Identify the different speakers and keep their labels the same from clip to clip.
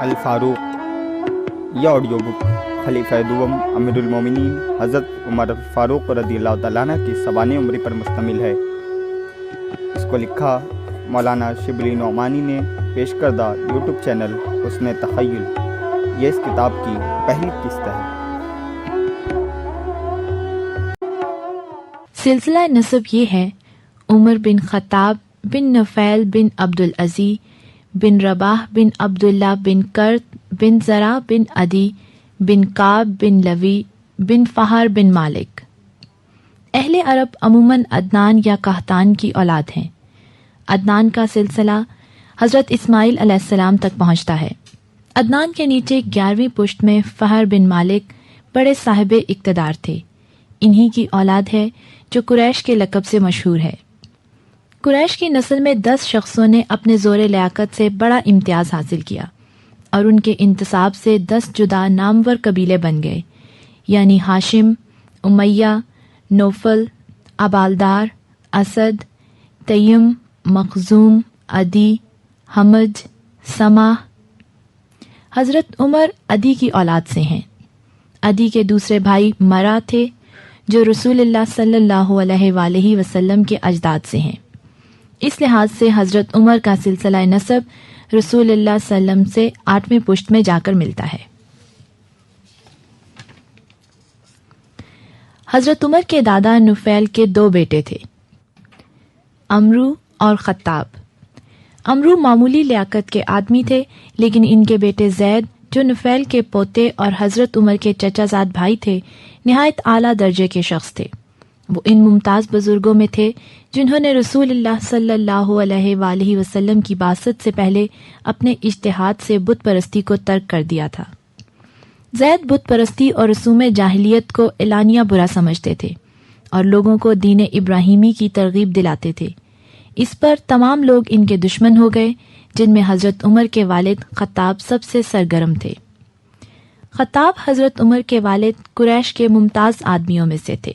Speaker 1: الفاروق یہ audio book خلیفہ دوم امیر المومنین حضرت عمر فاروق رضی اللہ تعالیٰ عنہ کی سوانح عمری پر مشتمل ہے۔ اس کو لکھا مولانا شبلی نعمانی نے، پیش کردہ یوٹیوب چینل حسن تخیل۔ یہ اس کتاب کی پہلی قسط ہے۔
Speaker 2: سلسلہ نسب یہ ہے: عمر بن خطاب بن نفیل بن عبدالعزی بن رباح بن عبداللہ بن کرت بن زرع بن عدی بن کعب بن لوی بن فہر بن مالک۔ اہل عرب عموماً عدنان یا قحطان کی اولاد ہیں۔ عدنان کا سلسلہ حضرت اسماعیل علیہ السلام تک پہنچتا ہے۔ عدنان کے نیچے 11ویں پشت میں فہر بن مالک بڑے صاحب اقتدار تھے۔ انہی کی اولاد ہے جو قریش کے لقب سے مشہور ہے۔ قریش کی نسل میں 10 شخصوں نے اپنے زور لیاقت سے بڑا امتیاز حاصل کیا اور ان کے انتصاب سے 10 جدا نامور قبیلے بن گئے، یعنی ہاشم، امیہ، نوفل، عبالدار، اسد، تیم، مخزوم، عدی، حمج، سماح۔ حضرت عمر عدی کی اولاد سے ہیں۔ عدی کے دوسرے بھائی مرا تھے جو رسول اللہ صلی اللہ علیہ وآلہ وسلم کے اجداد سے ہیں۔ اس لحاظ سے حضرت عمر کا سلسلہ نسب رسول اللہ صلی اللہ علیہ وسلم سے 8ویں پشت میں جا کر ملتا ہے۔ حضرت عمر کے دادا نفیل کے 2 بیٹے تھے، امرو اور خطاب۔ امرو معمولی لیاقت کے آدمی تھے، لیکن ان کے بیٹے زید جو نفیل کے پوتے اور حضرت عمر کے چچا زاد بھائی تھے، نہایت اعلیٰ درجے کے شخص تھے۔ وہ ان ممتاز بزرگوں میں تھے جنہوں نے رسول اللہ صلی اللہ علیہ وآلہ وسلم کی بعثت سے پہلے اپنے اجتہاد سے بت پرستی کو ترک کر دیا تھا۔ زید بت پرستی اور رسوم جاہلیت کو اعلانیہ برا سمجھتے تھے اور لوگوں کو دین ابراہیمی کی ترغیب دلاتے تھے۔ اس پر تمام لوگ ان کے دشمن ہو گئے، جن میں حضرت عمر کے والد خطاب سب سے سرگرم تھے۔ خطاب حضرت عمر کے والد قریش کے ممتاز آدمیوں میں سے تھے۔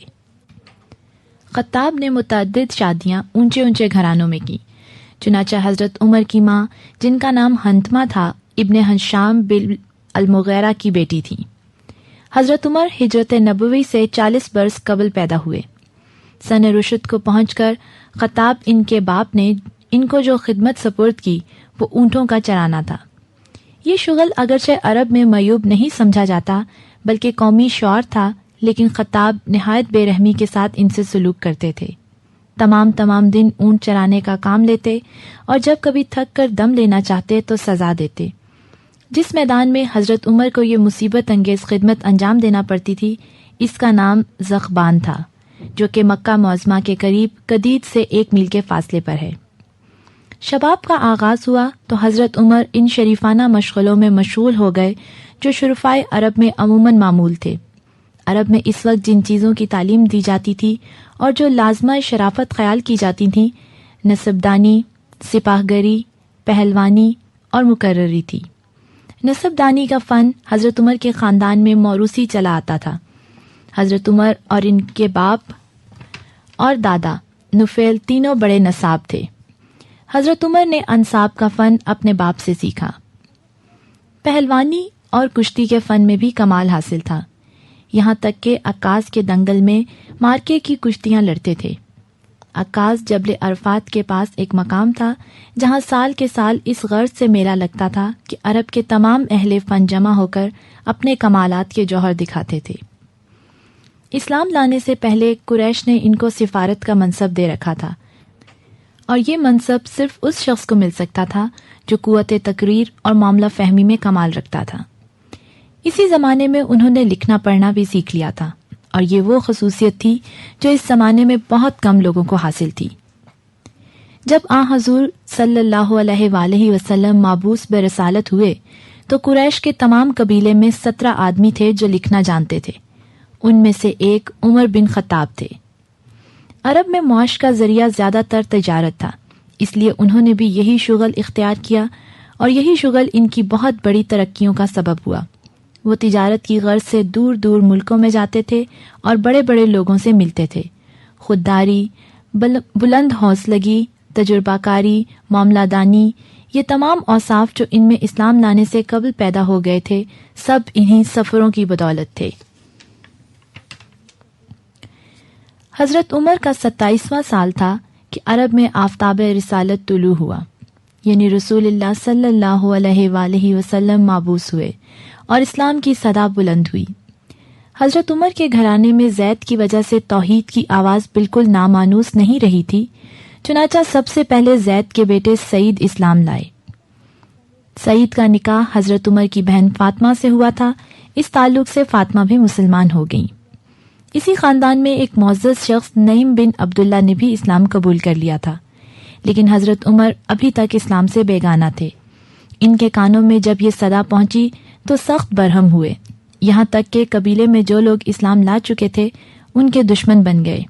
Speaker 2: خطاب نے متعدد شادیاں اونچے اونچے گھرانوں میں کی، چنانچہ حضرت عمر کی ماں، جن کا نام ہنتمہ تھا، ابن ہشام بن المغیرہ کی بیٹی تھی۔ حضرت عمر ہجرت نبوی سے 40 برس قبل پیدا ہوئے۔ سن رشد کو پہنچ کر خطاب ان کے باپ نے ان کو جو خدمت سپرد کی وہ اونٹوں کا چرانا تھا۔ یہ شغل اگرچہ عرب میں معیوب نہیں سمجھا جاتا بلکہ قومی شعار تھا، لیکن خطاب نہایت بے رحمی کے ساتھ ان سے سلوک کرتے تھے۔ تمام دن اونٹ چرانے کا کام لیتے اور جب کبھی تھک کر دم لینا چاہتے تو سزا دیتے۔ جس میدان میں حضرت عمر کو یہ مصیبت انگیز خدمت انجام دینا پڑتی تھی، اس کا نام زغبان تھا، جو کہ مکہ معظمہ کے قریب قدید سے 1 میل کے فاصلے پر ہے۔ شباب کا آغاز ہوا تو حضرت عمر ان شریفانہ مشغلوں میں مشغول ہو گئے جو شرفائے عرب میں عموماً معمول تھے۔ عرب میں اس وقت جن چیزوں کی تعلیم دی جاتی تھی اور جو لازمہ شرافت خیال کی جاتی تھیں، نسبدانی، سپاہ گری، پہلوانی اور مقرری تھی۔ نسبدانی کا فن حضرت عمر کے خاندان میں موروثی چلا آتا تھا۔ حضرت عمر اور ان کے باپ اور دادا نفیل تینوں بڑے نساب تھے۔ حضرت عمر نے انساب کا فن اپنے باپ سے سیکھا۔ پہلوانی اور کشتی کے فن میں بھی کمال حاصل تھا، یہاں تک کہ عکاظ کے دنگل میں مارکے کی کشتیاں لڑتے تھے۔ عکاظ جبل عرفات کے پاس ایک مقام تھا جہاں سال کے سال اس غرض سے میلہ لگتا تھا کہ عرب کے تمام اہل فن جمع ہو کر اپنے کمالات کے جوہر دکھاتے تھے۔ اسلام لانے سے پہلے قریش نے ان کو سفارت کا منصب دے رکھا تھا، اور یہ منصب صرف اس شخص کو مل سکتا تھا جو قوت تقریر اور معاملہ فہمی میں کمال رکھتا تھا۔ اسی زمانے میں انہوں نے لکھنا پڑھنا بھی سیکھ لیا تھا، اور یہ وہ خصوصیت تھی جو اس زمانے میں بہت کم لوگوں کو حاصل تھی۔ جب حضور صلی اللہ علیہ وآلہ وسلم مابعوث برسالت ہوئے تو قریش کے تمام قبیلے میں 17 آدمی تھے جو لکھنا جانتے تھے۔ ان میں سے ایک عمر بن خطاب تھے۔ عرب میں معاش کا ذریعہ زیادہ تر تجارت تھا، اس لیے انہوں نے بھی یہی شغل اختیار کیا، اور یہی شغل ان کی بہت بڑی ترقیوں کا سبب ہوا۔ وہ تجارت کی غرض سے دور دور ملکوں میں جاتے تھے اور بڑے بڑے لوگوں سے ملتے تھے۔ خودداری، بلند حوصلگی، تجربہ کاری، معاملہ دانی، یہ تمام اوصاف جو ان میں اسلام لانے سے قبل پیدا ہو گئے تھے سب انہی سفروں کی بدولت تھے۔ حضرت عمر کا 27واں سال تھا کہ عرب میں آفتاب رسالت طلوع ہوا، یعنی رسول اللہ صلی اللہ علیہ وآلہ وسلم مابعوث ہوئے اور اسلام کی صدا بلند ہوئی۔ حضرت عمر کے گھرانے میں زید کی وجہ سے توحید کی آواز بالکل نامانوس نہیں رہی تھی، چنانچہ سب سے پہلے زید کے بیٹے سعید اسلام لائے۔ سعید کا نکاح حضرت عمر کی بہن فاطمہ سے ہوا تھا، اس تعلق سے فاطمہ بھی مسلمان ہو گئیں۔ اسی خاندان میں ایک معزز شخص نعیم بن عبداللہ نے بھی اسلام قبول کر لیا تھا، لیکن حضرت عمر ابھی تک اسلام سے بیگانہ تھے۔ ان کے کانوں میں جب یہ صدا پہنچی تو سخت برہم ہوئے، یہاں تک کہ قبیلے میں جو لوگ اسلام لا چکے تھے ان کے دشمن بن گئے۔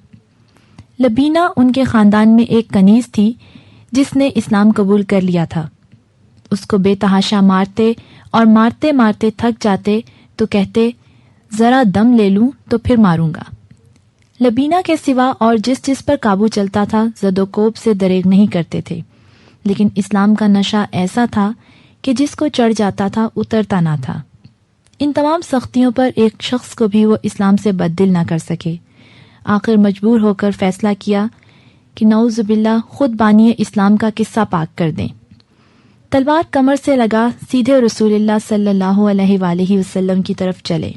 Speaker 2: لبینہ ان کے خاندان میں ایک کنیز تھی جس نے اسلام قبول کر لیا تھا۔ اس کو بے تحاشا مارتے اور مارتے مارتے تھک جاتے تو کہتے ذرا دم لے لوں تو پھر ماروں گا۔ لبینہ کے سوا اور جس پر قابو چلتا تھا زد و کوب سے دریغ نہیں کرتے تھے، لیکن اسلام کا نشہ ایسا تھا کہ جس کو چڑھ جاتا تھا اترتا نہ تھا۔ ان تمام سختیوں پر ایک شخص کو بھی وہ اسلام سے بددل نہ کر سکے۔ آخر مجبور ہو کر فیصلہ کیا کہ نعوذ باللہ خود بانی اسلام کا قصہ پاک کر دیں۔ تلوار کمر سے لگا سیدھے رسول اللہ صلی اللہ علیہ وآلہ وسلم کی طرف چلے۔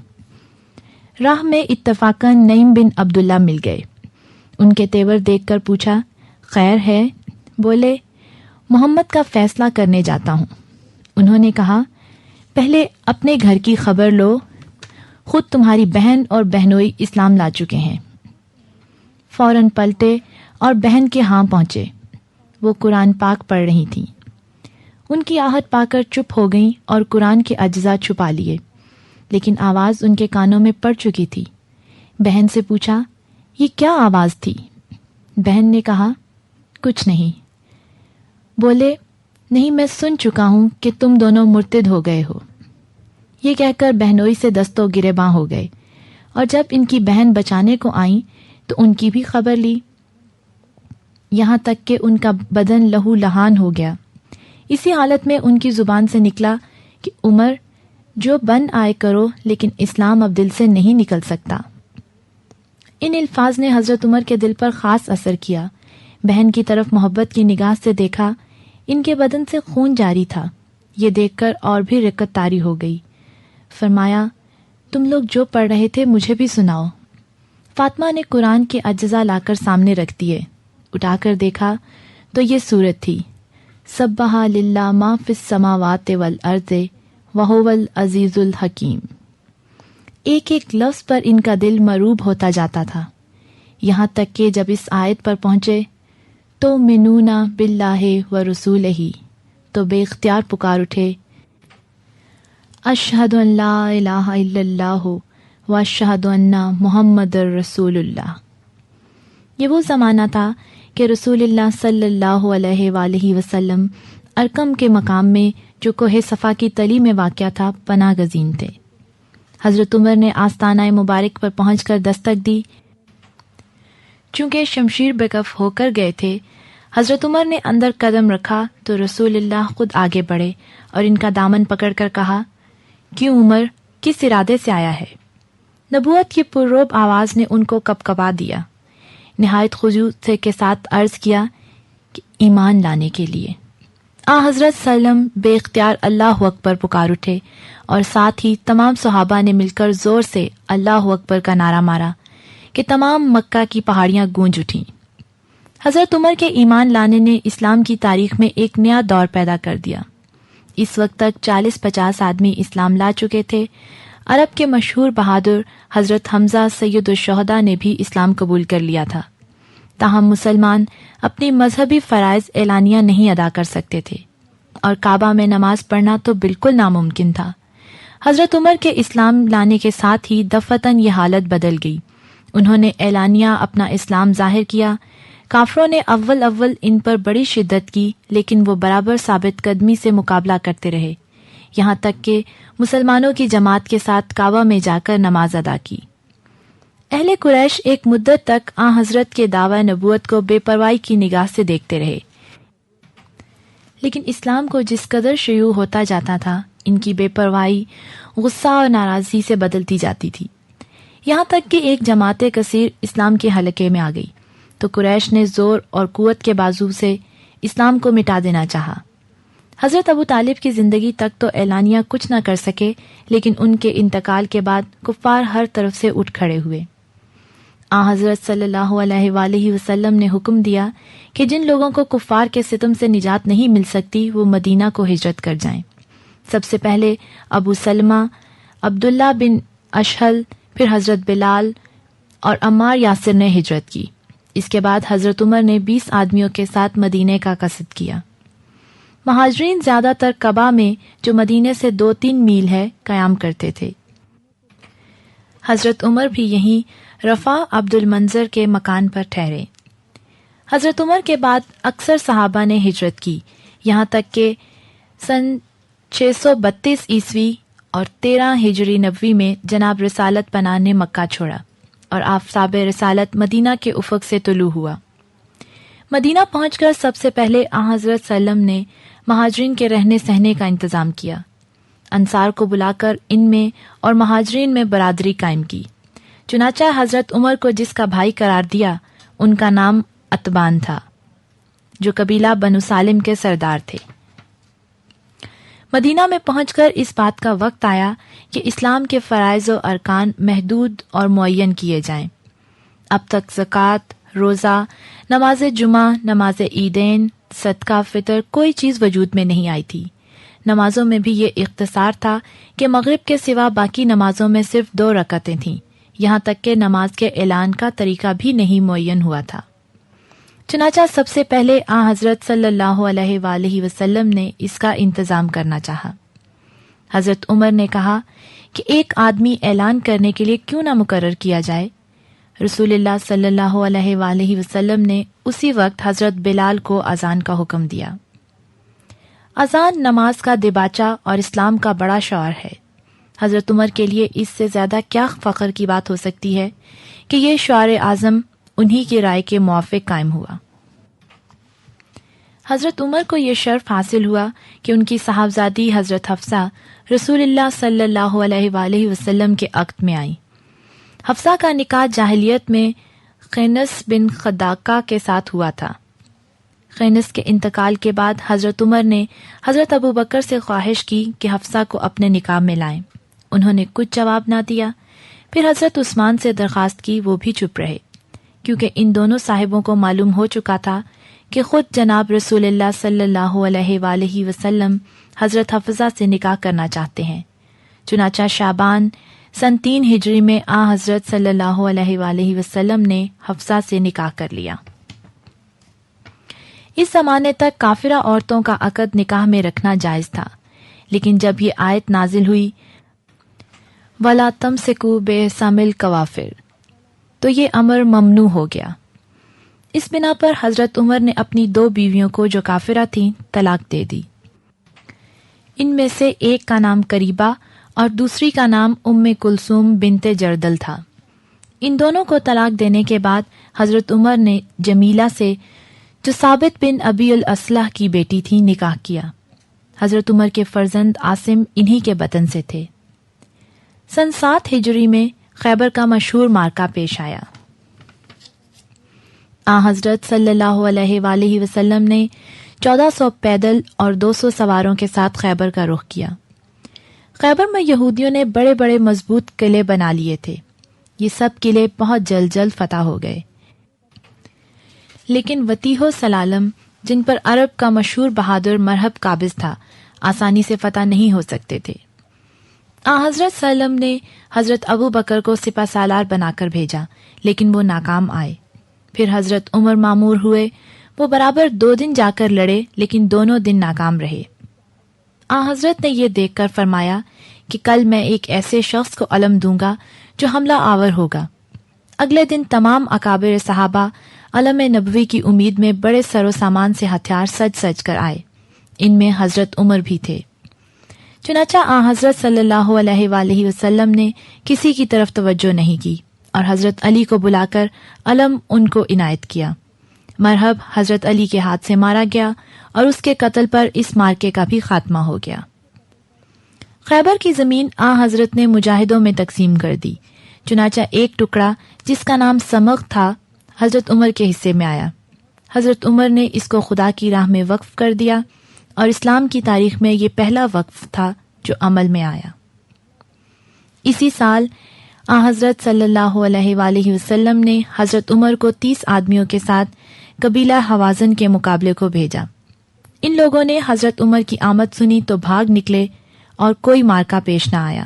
Speaker 2: راہ میں اتفاقاً نعیم بن عبداللہ مل گئے۔ ان کے تیور دیکھ کر پوچھا خیر ہے؟ بولے محمد کا فیصلہ کرنے جاتا ہوں۔ انہوں نے کہا پہلے اپنے گھر کی خبر لو، خود تمہاری بہن اور بہنوئی اسلام لا چکے ہیں۔ فوراً پلٹے اور بہن کے ہاں پہنچے۔ وہ قرآن پاک پڑھ رہی تھیں۔ ان کی آہٹ پا کر چپ ہو گئیں اور قرآن کے اجزاء چھپا لیے، لیکن آواز ان کے کانوں میں پڑ چکی تھی۔ بہن سے پوچھا یہ کیا آواز تھی؟ بہن نے کہا کچھ نہیں۔ بولے نہیں، میں سن چکا ہوں کہ تم دونوں مرتد ہو گئے ہو۔ یہ کہہ کر بہنوئی سے دستوں گریباں ہو گئے، اور جب ان کی بہن بچانے کو آئیں تو ان کی بھی خبر لی، یہاں تک کہ ان کا بدن لہو لہان ہو گیا۔ اسی حالت میں ان کی زبان سے نکلا کہ عمر جو بن آئے کرو، لیکن اسلام اب دل سے نہیں نکل سکتا۔ ان الفاظ نے حضرت عمر کے دل پر خاص اثر کیا۔ بہن کی طرف محبت کی نگاہ سے دیکھا، ان کے بدن سے خون جاری تھا۔ یہ دیکھ کر اور بھی رقت طاری ہو گئی۔ فرمایا تم لوگ جو پڑھ رہے تھے مجھے بھی سناؤ۔ فاطمہ نے قرآن کے اجزاء لا کر سامنے رکھ دیے۔ اٹھا کر دیکھا تو یہ صورت تھی سبح للہ ما فی السماوات والارض وہو العزیز الحکیم۔ ایک ایک لفظ پر ان کا دل مروب ہوتا جاتا تھا، یہاں تک کہ جب اس آیت پر پہنچے تو منون باللہ و رسولہ تو بے اختیار پکار اٹھے اشہد ان لا الہ الا اللہ و اشہد ان محمد رسول اللہ۔ یہ وہ زمانہ تھا کہ رسول اللہ صلی اللہ علیہ وآلہ وسلم ارقم کے مقام میں جو کوہ صفا کی تلی میں واقع تھا پناہ گزین تھے۔ حضرت عمر نے آستانہ مبارک پر پہنچ کر دستک دی۔ چونکہ شمشیر بکف ہو کر گئے تھے، حضرت عمر نے اندر قدم رکھا تو رسول اللہ خود آگے بڑھے اور ان کا دامن پکڑ کر کہا کیوں عمر، کس ارادے سے آیا ہے؟ نبوت کی پررعب آواز نے ان کو کپکپا دیا۔ نہایت خضوع سے کے ساتھ عرض کیا کہ ایمان لانے کے لیے۔ حضرت سلم بے اختیار اللہ اکبر پکار اٹھے اور ساتھ ہی تمام صحابہ نے مل کر زور سے اللہ اکبر کا نعرہ مارا کہ تمام مکہ کی پہاڑیاں گونج اٹھیں۔ حضرت عمر کے ایمان لانے نے اسلام کی تاریخ میں ایک نیا دور پیدا کر دیا۔ اس وقت تک 40-50 آدمی اسلام لا چکے تھے۔ عرب کے مشہور بہادر حضرت حمزہ سید الشہداء نے بھی اسلام قبول کر لیا تھا، تاہم مسلمان اپنی مذہبی فرائض اعلانیہ نہیں ادا کر سکتے تھے اور کعبہ میں نماز پڑھنا تو بالکل ناممکن تھا۔ حضرت عمر کے اسلام لانے کے ساتھ ہی دفعتاً یہ حالت بدل گئی۔ انہوں نے اعلانیہ اپنا اسلام ظاہر کیا۔ کافروں نے اول ان پر بڑی شدت کی، لیکن وہ برابر ثابت قدمی سے مقابلہ کرتے رہے، یہاں تک کہ مسلمانوں کی جماعت کے ساتھ کعبہ میں جا کر نماز ادا کی۔ اہل قریش ایک مدت تک حضرت کے دعوی نبوت کو بے پرواہی کی نگاہ سے دیکھتے رہے، لیکن اسلام کو جس قدر شیوع ہوتا جاتا تھا، ان کی بے پرواہی غصہ اور ناراضگی سے بدلتی جاتی تھی، یہاں تک کہ ایک جماعت کثیر اسلام کے حلقے میں آ گئی تو قریش نے زور اور قوت کے بازو سے اسلام کو مٹا دینا چاہا۔ حضرت ابو طالب کی زندگی تک تو اعلانیہ کچھ نہ کر سکے، لیکن ان کے انتقال کے بعد کفار ہر طرف سے اٹھ کھڑے ہوئے۔ حضرت صلی اللہ علیہ وآلہ وسلم نے حکم دیا کہ جن لوگوں کو کفار کے ستم سے نجات نہیں مل سکتی وہ مدینہ کو ہجرت کر جائیں۔ سب سے پہلے ابو سلمہ، عبداللہ بن اشہل، پھر حضرت بلال اور عمار یاسر نے ہجرت کی۔ اس کے بعد حضرت عمر نے 20 آدمیوں کے ساتھ مدینے کا قصد کیا۔ مہاجرین زیادہ تر قبا میں جو مدینے سے 2-3 میل ہے قیام کرتے تھے۔ حضرت عمر بھی یہیں رفع عبد المنظر کے مکان پر ٹھہرے۔ حضرت عمر کے بعد اکثر صحابہ نے ہجرت کی، یہاں تک کہ سن 632 عیسوی اور 13 ہجری نبوی میں جناب رسالت پناہ نے مکہ چھوڑا اور آفتاب رسالت مدینہ کے افق سے طلوع ہوا۔ مدینہ پہنچ کر سب سے پہلے حضرت صلی اللہ علیہ وسلم نے مہاجرین کے رہنے سہنے کا انتظام کیا، انصار کو بلا کر ان میں اور مہاجرین میں برادری قائم کی۔ چنانچہ حضرت عمر کو جس کا بھائی قرار دیا ان کا نام اتبان تھا، جو قبیلہ بنو سالم کے سردار تھے۔ مدینہ میں پہنچ کر اس بات کا وقت آیا کہ اسلام کے فرائض و ارکان محدود اور معین کیے جائیں۔ اب تک زکوٰۃ، روزہ، نماز جمعہ، نماز عیدین، صدقہ فطر کوئی چیز وجود میں نہیں آئی تھی۔ نمازوں میں بھی یہ اختصار تھا کہ مغرب کے سوا باقی نمازوں میں صرف 2 رکعتیں تھیں، یہاں تک کہ نماز کے اعلان کا طریقہ بھی نہیں معین ہوا تھا۔ چنانچہ سب سے پہلے حضرت صلی اللہ علیہ وآلہ وسلم نے اس کا انتظام کرنا چاہا۔ حضرت عمر نے کہا کہ ایک آدمی اعلان کرنے کے لیے کیوں نہ مقرر کیا جائے؟ رسول اللہ صلی اللہ علیہ وآلہ وسلم نے اسی وقت حضرت بلال کو اذان کا حکم دیا۔ اذان نماز کا دباچہ اور اسلام کا بڑا شعار ہے۔ حضرت عمر کے لیے اس سے زیادہ کیا فخر کی بات ہو سکتی ہے کہ یہ شعار اعظم انہی کی رائے کے موافق قائم ہوا۔ حضرت عمر کو یہ شرف حاصل ہوا کہ ان کی صاحبزادی حضرت حفصہ رسول اللہ صلی اللہ علیہ وآلہ وسلم کے عقد میں آئیں۔ حفصہ کا نکاح جاہلیت میں خینس بن خداقہ کے ساتھ ہوا تھا۔ خینس کے انتقال کے بعد حضرت عمر نے حضرت ابو بکر سے خواہش کی کہ حفصہ کو اپنے نکاح میں لائیں۔ انہوں نے کچھ جواب نہ دیا۔ پھر حضرت عثمان سے درخواست کی، وہ بھی چپ رہے، کیونکہ ان دونوں صاحبوں کو معلوم ہو چکا تھا کہ خود جناب رسول اللہ صلی اللہ علیہ وآلہ وسلم حضرت حفصہ سے نکاح کرنا چاہتے ہیں۔ چنانچہ شعبان سن 3 ہجری میں حضرت صلی اللہ علیہ وآلہ وسلم نے حفصہ سے نکاح کر لیا۔ اس زمانے تک کافرہ عورتوں کا عقد نکاح میں رکھنا جائز تھا، لیکن جب یہ آیت نازل ہوئی وَلَا تَمْسِكُوا بِعِصَامِ الْكَوَافِرِ تو یہ امر ممنوع ہو گیا۔ اس بنا پر حضرت عمر نے اپنی 2 بیویوں کو جو کافرہ تھیں طلاق دے دی۔ ان میں سے ایک کا نام قریبہ اور دوسری کا نام ام کلثوم بنت جردل تھا۔ ان دونوں کو طلاق دینے کے بعد حضرت عمر نے جمیلہ سے، جو ثابت بن ابی الاصلح کی بیٹی تھی، نکاح کیا۔ حضرت عمر کے فرزند عاصم انہی کے بطن سے تھے۔ سن 7 ہجری میں خیبر کا مشہور معرکہ پیش آیا۔ حضرت صلی اللہ علیہ وآلہ وسلم نے 1400 پیدل اور 200 سواروں کے ساتھ خیبر کا رخ کیا۔ خیبر میں یہودیوں نے بڑے بڑے مضبوط قلعے بنا لیے تھے۔ یہ سب قلعے بہت جلد فتح ہو گئے، لیکن وتیح و سلالم، جن پر عرب کا مشہور بہادر مرہب قابض تھا، آسانی سے فتح نہیں ہو سکتے تھے۔ حضرت صلی اللہ علیہ وسلم نے حضرت ابو بکر کو سپہ سالار بنا کر بھیجا، لیکن وہ ناکام آئے۔ پھر حضرت عمر مامور ہوئے، وہ برابر 2 دن جا کر لڑے، لیکن دونوں دن ناکام رہے۔ حضرت نے یہ دیکھ کر فرمایا کہ کل میں ایک ایسے شخص کو علم دوں گا جو حملہ آور ہوگا۔ اگلے دن تمام اکابر صحابہ علم نبوی کی امید میں بڑے سر و سامان سے ہتھیار سج کر آئے، ان میں حضرت عمر بھی تھے۔ چنانچہ حضرت صلی اللہ علیہ وآلہ وسلم نے کسی کی طرف توجہ نہیں کی اور حضرت علی کو بلا کر علم ان کو عنایت کیا۔ مرہب حضرت علی کے ہاتھ سے مارا گیا اور اس کے قتل پر اس مارکے کا بھی خاتمہ ہو گیا۔ خیبر کی زمین حضرت نے مجاہدوں میں تقسیم کر دی، چنانچہ ایک ٹکڑا جس کا نام سمغ تھا حضرت عمر کے حصے میں آیا۔ حضرت عمر نے اس کو خدا کی راہ میں وقف کر دیا اور اسلام کی تاریخ میں یہ پہلا وقف تھا جو عمل میں آیا۔ اسی سال حضرت صلی اللہ علیہ وآلہ وسلم نے حضرت عمر کو 30 آدمیوں کے ساتھ قبیلہ حوازن کے مقابلے کو بھیجا۔ ان لوگوں نے حضرت عمر کی آمد سنی تو بھاگ نکلے اور کوئی مارکا پیش نہ آیا۔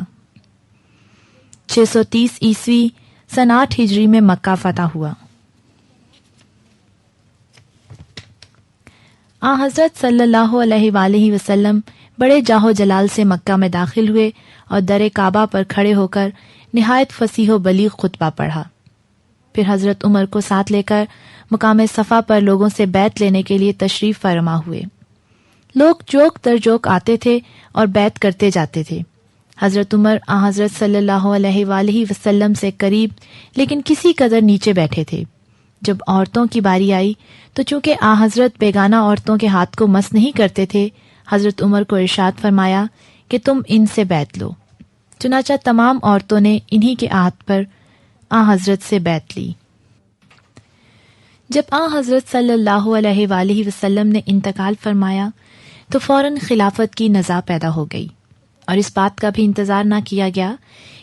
Speaker 2: 630 عیسوی سن 8 ہجری میں مکہ فتح ہوا۔ حضرت صلی اللہ علیہ وآلہ وسلم بڑے جاہ و جلال سے مکہ میں داخل ہوئے اور در کعبہ پر کھڑے ہو کر نہایت فصیح و بلیغ خطبہ پڑھا۔ پھر حضرت عمر کو ساتھ لے کر مقام صفا پر لوگوں سے بیعت لینے کے لیے تشریف فرما ہوئے۔ لوگ جوک در جوک آتے تھے اور بیعت کرتے جاتے تھے۔ حضرت عمر حضرت صلی اللہ علیہ وآلہ وسلم سے قریب لیکن کسی قدر نیچے بیٹھے تھے۔ جب عورتوں کی باری آئی تو چونکہ حضرت بیگانہ عورتوں کے ہاتھ کو مس نہیں کرتے تھے، حضرت عمر کو ارشاد فرمایا کہ تم ان سے بیعت لو۔ چنانچہ تمام عورتوں نے انہی کے عہد پر حضرت سے بیعت لی۔ جب حضرت صلی اللہ علیہ وآلہ وسلم نے انتقال فرمایا تو فوراً خلافت کی نزاع پیدا ہو گئی، اور اس بات کا بھی انتظار نہ کیا گیا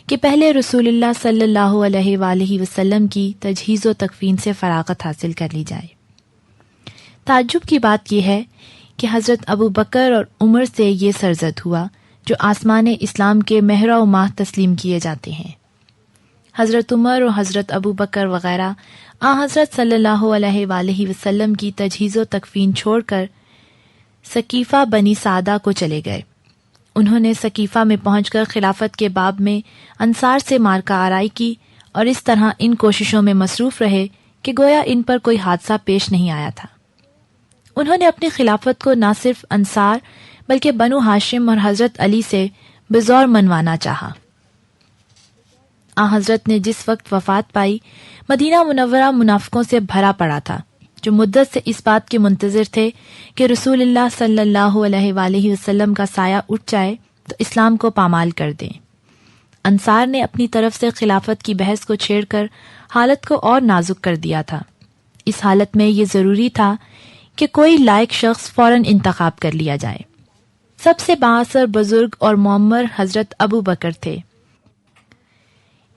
Speaker 2: کہ پہلے رسول اللہ صلی اللہ علیہ وآلہ وسلم کی تجہیز و تکفین سے فراغت حاصل کر لی جائے۔ تعجب کی بات یہ ہے کہ حضرت ابو بکر اور عمر سے یہ سرزد ہوا جو آسمان اسلام کے مہر و ماہ تسلیم کیے جاتے ہیں۔ حضرت عمر اور حضرت ابو بکر وغیرہ حضرت صلی اللہ علیہ وآلہ وسلم کی تجہیز و تکفین چھوڑ کر سقیفہ بنی سعدہ کو چلے گئے۔ انہوں نے سقیفہ میں پہنچ کر خلافت کے باب میں انصار سے مارکہ آرائی کی اور اس طرح ان کوششوں میں مصروف رہے کہ گویا ان پر کوئی حادثہ پیش نہیں آیا تھا۔ انہوں نے اپنی خلافت کو نہ صرف انصار بلکہ بنو ہاشم اور حضرت علی سے بزور منوانا چاہا۔ حضرت نے جس وقت وفات پائی مدینہ منورہ منافقوں سے بھرا پڑا تھا، جو مدت سے اس بات کے منتظر تھے کہ رسول اللہ صلی اللہ علیہ وآلہ وسلم کا سایہ اٹھ جائے تو اسلام کو پامال کر دیں۔ انصار نے اپنی طرف سے خلافت کی بحث کو چھیڑ کر حالت کو اور نازک کر دیا تھا۔ اس حالت میں یہ ضروری تھا کہ کوئی لائق شخص فوراً انتخاب کر لیا جائے۔ سب سے بااثر بزرگ اور معمر حضرت ابو بکر تھے۔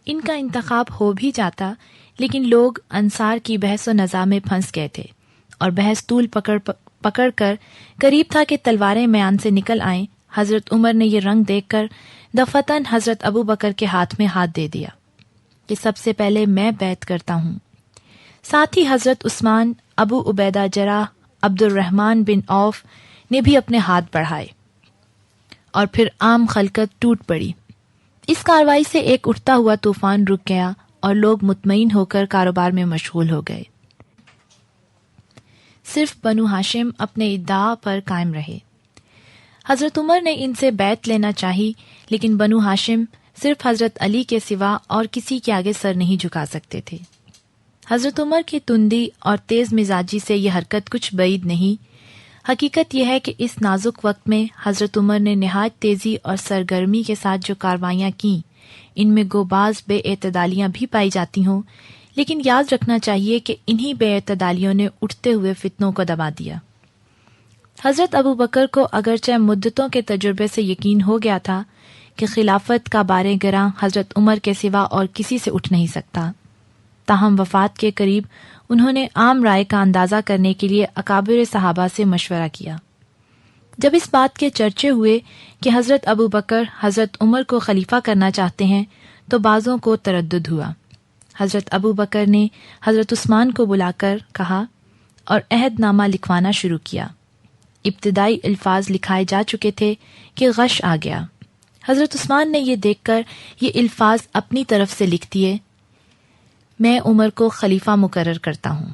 Speaker 2: ان کا انتخاب ہو بھی جاتا لیکن لوگ انصار کی بحث و نزاع میں پھنس گئے تھے اور بحث طول پکڑ کر قریب تھا کہ تلواریں میان سے نکل آئیں۔ حضرت عمر نے یہ رنگ دیکھ کر دفتن حضرت ابو بکر کے ہاتھ میں ہاتھ دے دیا کہ سب سے پہلے میں بیعت کرتا ہوں۔ ساتھ ہی حضرت عثمان، ابو عبیدہ جراح، عبد الرحمن بن عوف نے بھی اپنے ہاتھ بڑھائے اور پھر عام خلقت ٹوٹ پڑی۔ اس کارروائی سے ایک اٹھتا ہوا طوفان رک گیا اور لوگ مطمئن ہو کر کاروبار میں مشغول ہو گئے۔ صرف بنو ہاشم اپنے ادعا پر قائم رہے۔ حضرت عمر نے ان سے بیعت لینا چاہی لیکن بنو ہاشم صرف حضرت علی کے سوا اور کسی کے آگے سر نہیں جھکا سکتے تھے۔ حضرت عمر کی تندی اور تیز مزاجی سے یہ حرکت کچھ بعید نہیں۔ حقیقت یہ ہے کہ اس نازک وقت میں حضرت عمر نے نہایت تیزی اور سرگرمی کے ساتھ جو کاروائیاں کیں، ان میں گو بعض بے اعتدالیاں بھی پائی جاتی ہوں، لیکن یاد رکھنا چاہیے کہ انہی بے اعتدالیوں نے اٹھتے ہوئے فتنوں کو دبا دیا۔ حضرت ابو بکر کو اگرچہ مدتوں کے تجربے سے یقین ہو گیا تھا کہ خلافت کا بار گراں حضرت عمر کے سوا اور کسی سے اٹھ نہیں سکتا، تاہم وفات کے قریب انہوں نے عام رائے کا اندازہ کرنے کے لیے اکابر صحابہ سے مشورہ کیا۔ جب اس بات کے چرچے ہوئے کہ حضرت ابو بکر حضرت عمر کو خلیفہ کرنا چاہتے ہیں تو بعضوں کو تردد ہوا۔ حضرت ابو بکر نے حضرت عثمان کو بلا کر کہا اور عہد نامہ لکھوانا شروع کیا۔ ابتدائی الفاظ لکھائے جا چکے تھے کہ غش آ گیا۔ حضرت عثمان نے یہ دیکھ کر یہ الفاظ اپنی طرف سے لکھ دیے، میں عمر کو خلیفہ مقرر کرتا ہوں۔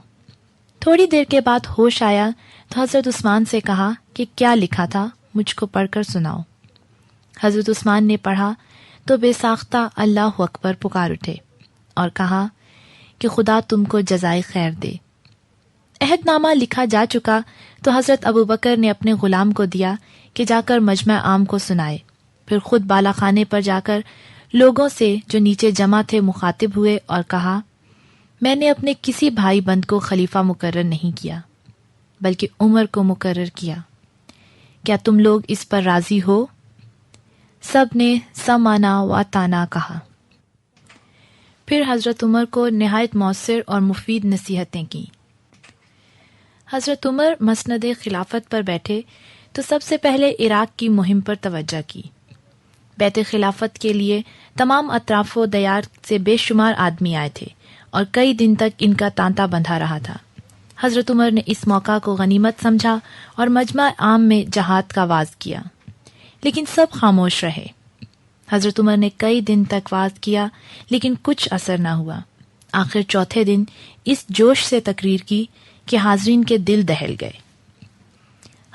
Speaker 2: تھوڑی دیر کے بعد ہوش آیا تو حضرت عثمان سے کہا کہ کیا لکھا تھا، مجھ کو پڑھ کر سناؤ۔ حضرت عثمان نے پڑھا تو بے ساختہ اللہ اکبر پکار اٹھے اور کہا کہ خدا تم کو جزائے خیر دے۔ عہد نامہ لکھا جا چکا تو حضرت ابو بکر نے اپنے غلام کو دیا کہ جا کر مجمع عام کو سنائے، پھر خود بالا خانے پر جا کر لوگوں سے جو نیچے جمع تھے مخاطب ہوئے اور کہا، میں نے اپنے کسی بھائی بند کو خلیفہ مقرر نہیں کیا بلکہ عمر کو مقرر کیا، کیا تم لوگ اس پر راضی ہو؟ سب نے سمعنا و اطعنا کہا۔ پھر حضرت عمر کو نہایت مؤثر اور مفید نصیحتیں کیں۔ حضرت عمر مسند خلافت پر بیٹھے تو سب سے پہلے عراق کی مہم پر توجہ کی۔ بیت خلافت کے لیے تمام اطراف و دیار سے بے شمار آدمی آئے تھے اور کئی دن تک ان کا تانتا بندھا رہا تھا۔ حضرت عمر نے اس موقع کو غنیمت سمجھا اور مجمع عام میں جہاد کا وعظ کیا، لیکن سب خاموش رہے۔ حضرت عمر نے کئی دن تک وعظ کیا لیکن کچھ اثر نہ ہوا۔ آخر چوتھے دن اس جوش سے تقریر کی کہ حاضرین کے دل دہل گئے۔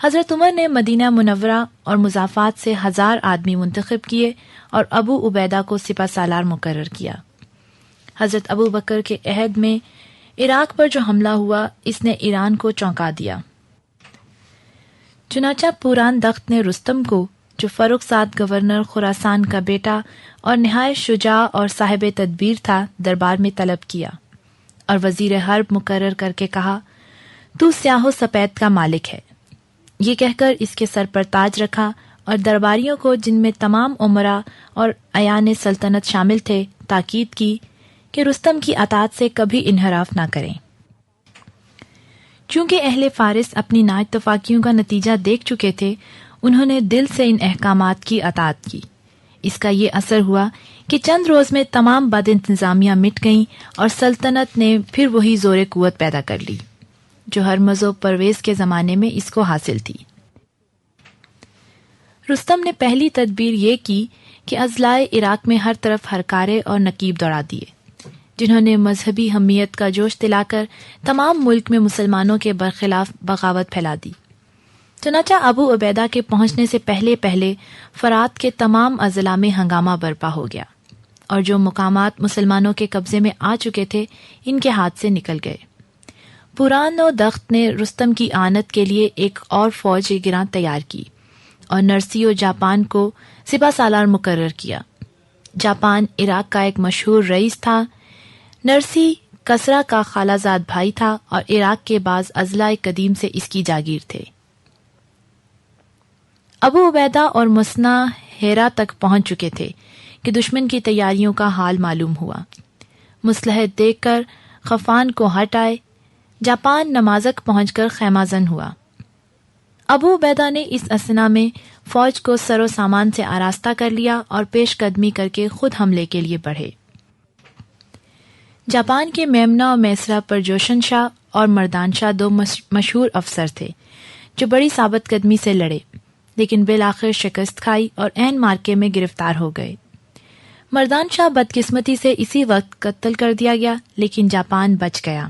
Speaker 2: حضرت عمر نے مدینہ منورہ اور مضافات سے 1000 آدمی منتخب کیے اور ابو عبیدہ کو سپہ سالار مقرر کیا۔ حضرت ابو بکر کے عہد میں عراق پر جو حملہ ہوا اس نے ایران کو چونکا دیا۔ چنانچہ پوران دخت نے رستم کو، جو فروخزاد گورنر خراسان کا بیٹا اور نہایت شجاع اور صاحب تدبیر تھا، دربار میں طلب کیا اور وزیر حرب مقرر کر کے کہا، تو سیاہ و سفید کا مالک ہے۔ یہ کہہ کر اس کے سر پر تاج رکھا اور درباریوں کو، جن میں تمام امراء اور اعیان سلطنت شامل تھے، تاکید کی کہ رستم کی اطاعت سے کبھی انحراف نہ کریں۔ چونکہ اہل فارس اپنی نااتفاقیوں کا نتیجہ دیکھ چکے تھے، انہوں نے دل سے ان احکامات کی اطاعت کی۔ اس کا یہ اثر ہوا کہ چند روز میں تمام بد انتظامیاں مٹ گئیں اور سلطنت نے پھر وہی زور قوت پیدا کر لی جو ہرمز و پرویز کے زمانے میں اس کو حاصل تھی۔ رستم نے پہلی تدبیر یہ کی کہ اضلاع عراق میں ہر طرف ہرکارے اور نقیب دوڑا دیے، جنہوں نے مذہبی حمیت کا جوش دلا کر تمام ملک میں مسلمانوں کے برخلاف بغاوت پھیلا دی۔ چنانچہ ابو عبیدہ کے پہنچنے سے پہلے فرات کے تمام اضلاع میں ہنگامہ برپا ہو گیا اور جو مقامات مسلمانوں کے قبضے میں آ چکے تھے ان کے ہاتھ سے نکل گئے۔ پوران و دخت نے رستم کی اعانت کے لیے ایک اور فوج گراں تیار کی اور نرسی و جاپان کو سپہ سالار مقرر کیا۔ جاپان عراق کا ایک مشہور رئیس تھا۔ نرسی کسرا کا خالہ زاد بھائی تھا اور عراق کے بعض اضلاع قدیم سے اس کی جاگیر تھے۔ ابو عبیدہ اور مسنہ ہیرا تک پہنچ چکے تھے کہ دشمن کی تیاریوں کا حال معلوم ہوا۔ مصلحت دیکھ کر خفان کو ہٹ آئے۔ جاپان نمازک پہنچ کر خیمہ زن ہوا۔ ابو عبیدہ نے اس اثنا میں فوج کو سر و سامان سے آراستہ کر لیا اور پیش قدمی کر کے خود حملے کے لیے بڑھے۔ جاپان کے میمنہ و میسرہ پر جوشن شاہ اور مردان شاہ دو مشہور افسر تھے جو بڑی ثابت قدمی سے لڑے، لیکن بالآخر شکست کھائی اور عین مارکے میں گرفتار ہو گئے۔ مردان شاہ بدقسمتی سے اسی وقت قتل کر دیا گیا، لیکن جاپان بچ گیا۔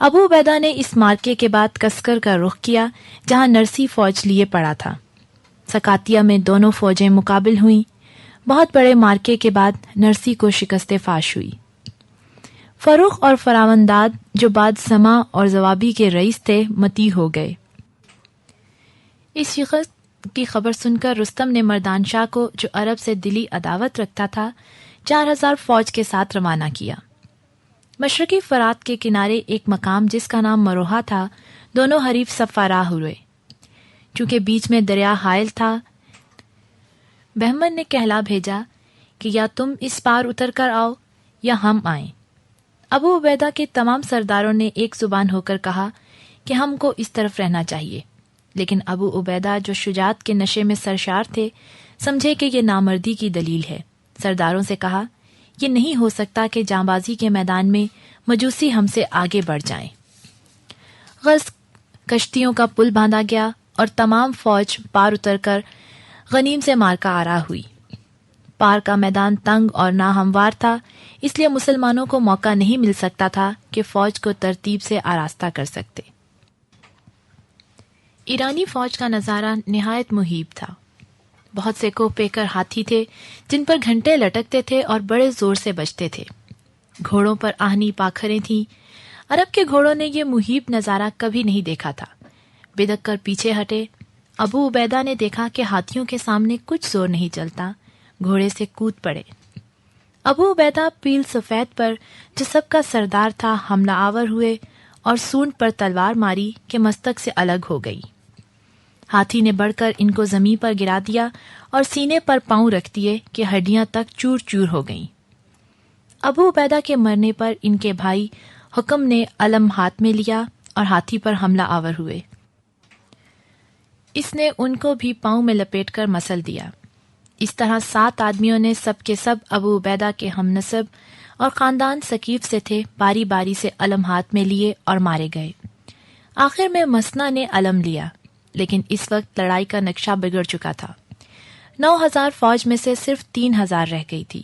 Speaker 2: ابو عبیدہ نے اس مارکے کے بعد کسکر کا رخ کیا جہاں نرسی فوج لیے پڑا تھا۔ سکاتیہ میں دونوں فوجیں مقابل ہوئیں۔ بہت بڑے مارکے کے بعد نرسی کو شکست فاش ہوئی۔ فروخ اور فراونداد جو بعد سما اور زوابی کے رئیس تھے متی ہو گئے۔ اس شکست کی خبر سن کر رستم نے مردان شاہ کو، جو عرب سے دلی عداوت رکھتا تھا، 4000 فوج کے ساتھ روانہ کیا۔ مشرقی فرات کے کنارے ایک مقام جس کا نام مروہا تھا، دونوں حریف صفہ راہ ہوئے۔ چونکہ بیچ میں دریا حائل تھا، بہمن نے کہلا بھیجا کہ یا تم اس پار اتر کر آؤ یا ہم آئیں۔ ابو عبیدہ کے تمام سرداروں نے ایک زبان ہو کر کہا کہ ہم کو اس طرف رہنا چاہیے، لیکن ابو عبیدہ جو شجاعت کے نشے میں سرشار تھے سمجھے کہ یہ نامردی کی دلیل ہے۔ سرداروں سے کہا، یہ نہیں ہو سکتا کہ جانبازی کے میدان میں مجوسی ہم سے آگے بڑھ جائیں۔ غرض کشتیوں کا پل باندھا گیا اور تمام فوج پار اتر کر غنیم سے مارکا آراہ ہوئی۔ پار کا میدان تنگ اور ناہموار تھا، اس لیے مسلمانوں کو موقع نہیں مل سکتا تھا کہ فوج کو ترتیب سے آراستہ کر سکتے۔ ایرانی فوج کا نظارہ نہایت مہیب تھا۔ بہت سے کوہ پیکر ہاتھی تھے جن پر گھنٹے لٹکتے تھے اور بڑے زور سے بجتے تھے۔ گھوڑوں پر آہنی پاکھریں تھیں۔ عرب کے گھوڑوں نے یہ مہیب نظارہ کبھی نہیں دیکھا تھا۔ بدک کر پیچھے ہٹے۔ ابو عبیدہ نے دیکھا کہ ہاتھیوں کے سامنے کچھ زور نہیں چلتا، گھوڑے سے کود پڑے۔ ابو عبیدہ پیل سفید پر جو سب کا سردار تھا حملہ آور ہوئے اور سونڈ پر تلوار ماری کہ مستک سے الگ ہو گئی۔ ہاتھی نے بڑھ کر ان کو زمین پر گرا دیا اور سینے پر پاؤں رکھ دیے کہ ہڈیاں تک چور چور ہو گئیں۔ ابو عبیدہ کے مرنے پر ان کے بھائی حکم نے علم ہاتھ میں لیا اور ہاتھی پر حملہ آور ہوئے۔ اس نے ان کو بھی پاؤں میں لپیٹ کر مسل دیا۔ اس طرح 7 آدمیوں نے سب کے سب ابو عبیدہ کے ہم نسب اور خاندان ثقیف سے تھے باری باری سے علم ہاتھ میں لیے اور مارے گئے۔ آخر میں مسنا نے علم لیا، لیکن اس وقت لڑائی کا نقشہ بگڑ چکا تھا۔ 9000 فوج میں سے صرف 3000 رہ گئی تھی۔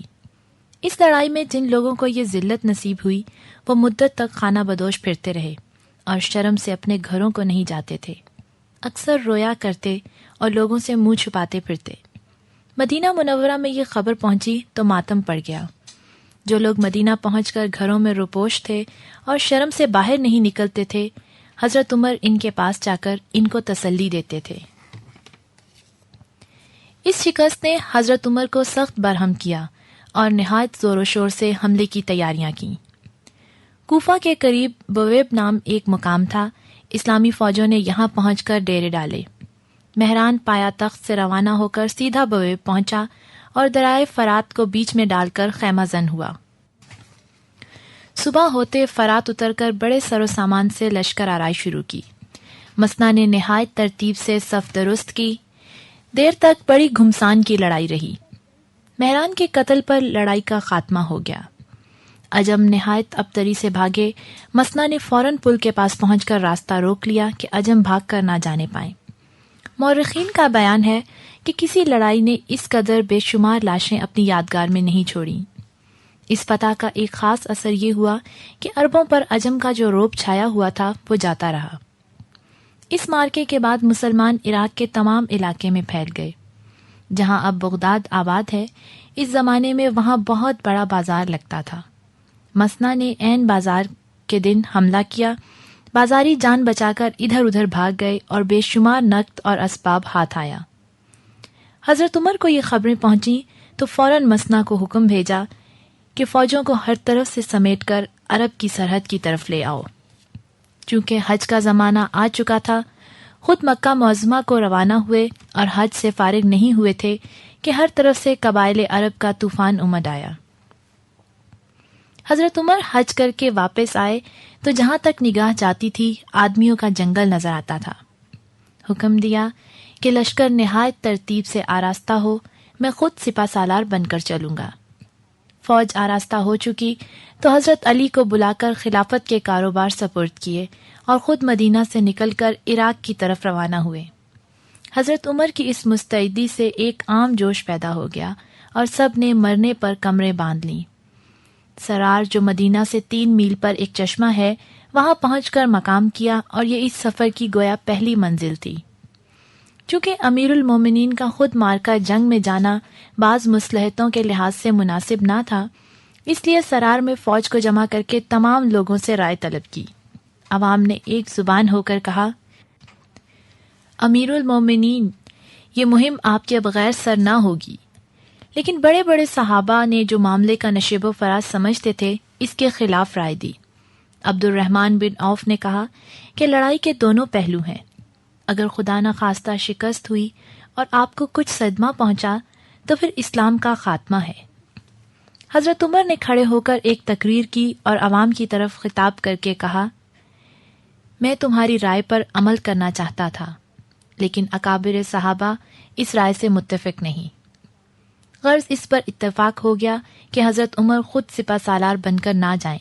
Speaker 2: اس لڑائی میں جن لوگوں کو یہ ذلت نصیب ہوئی وہ مدت تک خانہ بدوش پھرتے رہے اور شرم سے اپنے گھروں کو نہیں جاتے تھے، اکثر رویا کرتے اور لوگوں سے منہ چھپاتے پھرتے۔ مدینہ منورہ میں یہ خبر پہنچی تو ماتم پڑ گیا۔ جو لوگ مدینہ پہنچ کر گھروں میں روپوش تھے اور شرم سے باہر نہیں نکلتے تھے، حضرت عمر ان کے پاس جا کر ان کو تسلی دیتے تھے۔ اس شکست نے حضرت عمر کو سخت برہم کیا اور نہایت زور و شور سے حملے کی تیاریاں کیں۔ کوفہ کے قریب بویب نام ایک مقام تھا۔ اسلامی فوجوں نے یہاں پہنچ کر ڈیرے ڈالے۔ مہران پایا تخت سے روانہ ہو کر سیدھا بویب پہنچا اور دریائے فرات کو بیچ میں ڈال کر خیمہ زن ہوا۔ صبح ہوتے فرات اتر کر بڑے سر و سامان سے لشکر آرائی شروع کی۔ مسنا نے نہایت ترتیب سے صف درست کی۔ دیر تک بڑی گھمسان کی لڑائی رہی۔ مہران کے قتل پر لڑائی کا خاتمہ ہو گیا۔ عجم نہایت ابتری سے بھاگے۔ مسنا نے فوراً پل کے پاس پہنچ کر راستہ روک لیا کہ عجم بھاگ کر نہ جانے پائیں۔ مورخین کا بیان ہے کہ کسی لڑائی نے اس قدر بے شمار لاشیں اپنی یادگار میں نہیں چھوڑیں۔ اس فتح کا ایک خاص اثر یہ ہوا کہ عربوں پر عجم کا جو رعب چھایا ہوا تھا وہ جاتا رہا۔ اس مارکے کے بعد مسلمان عراق کے تمام علاقے میں پھیل گئے۔ جہاں اب بغداد آباد ہے، اس زمانے میں وہاں بہت بڑا بازار لگتا تھا۔ مسنا نے عین بازار کے دن حملہ کیا۔ بازاری جان بچا کر ادھر ادھر بھاگ گئے اور بے شمار نقد اور اسباب ہاتھ آیا۔ حضرت عمر کو یہ خبریں پہنچیں تو فوراً مسنا کو حکم بھیجا کہ فوجوں کو ہر طرف سے سمیٹ کر عرب کی سرحد کی طرف لے آؤ۔ چونکہ حج کا زمانہ آ چکا تھا، خود مکہ معظمہ کو روانہ ہوئے اور حج سے فارغ نہیں ہوئے تھے کہ ہر طرف سے قبائل عرب کا طوفان امڈ آیا۔ حضرت عمر حج کر کے واپس آئے تو جہاں تک نگاہ جاتی تھی آدمیوں کا جنگل نظر آتا تھا۔ حکم دیا کہ لشکر نہایت ترتیب سے آراستہ ہو، میں خود سپہ سالار بن کر چلوں گا۔ فوج آراستہ ہو چکی تو حضرت علی کو بلا کر خلافت کے کاروبار سپرد کیے اور خود مدینہ سے نکل کر عراق کی طرف روانہ ہوئے۔ حضرت عمر کی اس مستعدی سے ایک عام جوش پیدا ہو گیا اور سب نے مرنے پر کمریں باندھ لیں۔ سرار جو مدینہ سے 3 میل پر ایک چشمہ ہے، وہاں پہنچ کر مقام کیا اور یہ اس سفر کی گویا پہلی منزل تھی۔ چونکہ امیر المومنین کا خود مارکہ جنگ میں جانا بعض مصلحتوں کے لحاظ سے مناسب نہ تھا، اس لیے سرار میں فوج کو جمع کر کے تمام لوگوں سے رائے طلب کی۔ عوام نے ایک زبان ہو کر کہا، امیر المومنین، یہ مہم آپ کے بغیر سر نہ ہوگی۔ لیکن بڑے بڑے صحابہ نے جو معاملے کا نشیب و فراز سمجھتے تھے اس کے خلاف رائے دی۔ عبد الرحمن بن عوف نے کہا کہ لڑائی کے دونوں پہلو ہیں، اگر خدا نہ خواستہ شکست ہوئی اور آپ کو کچھ صدمہ پہنچا تو پھر اسلام کا خاتمہ ہے۔ حضرت عمر نے کھڑے ہو کر ایک تقریر کی اور عوام کی طرف خطاب کر کے کہا، میں تمہاری رائے پر عمل کرنا چاہتا تھا، لیکن اکابر صحابہ اس رائے سے متفق نہیں۔ غرض اس پر اتفاق ہو گیا کہ حضرت عمر خود سپہ سالار بن کر نہ جائیں،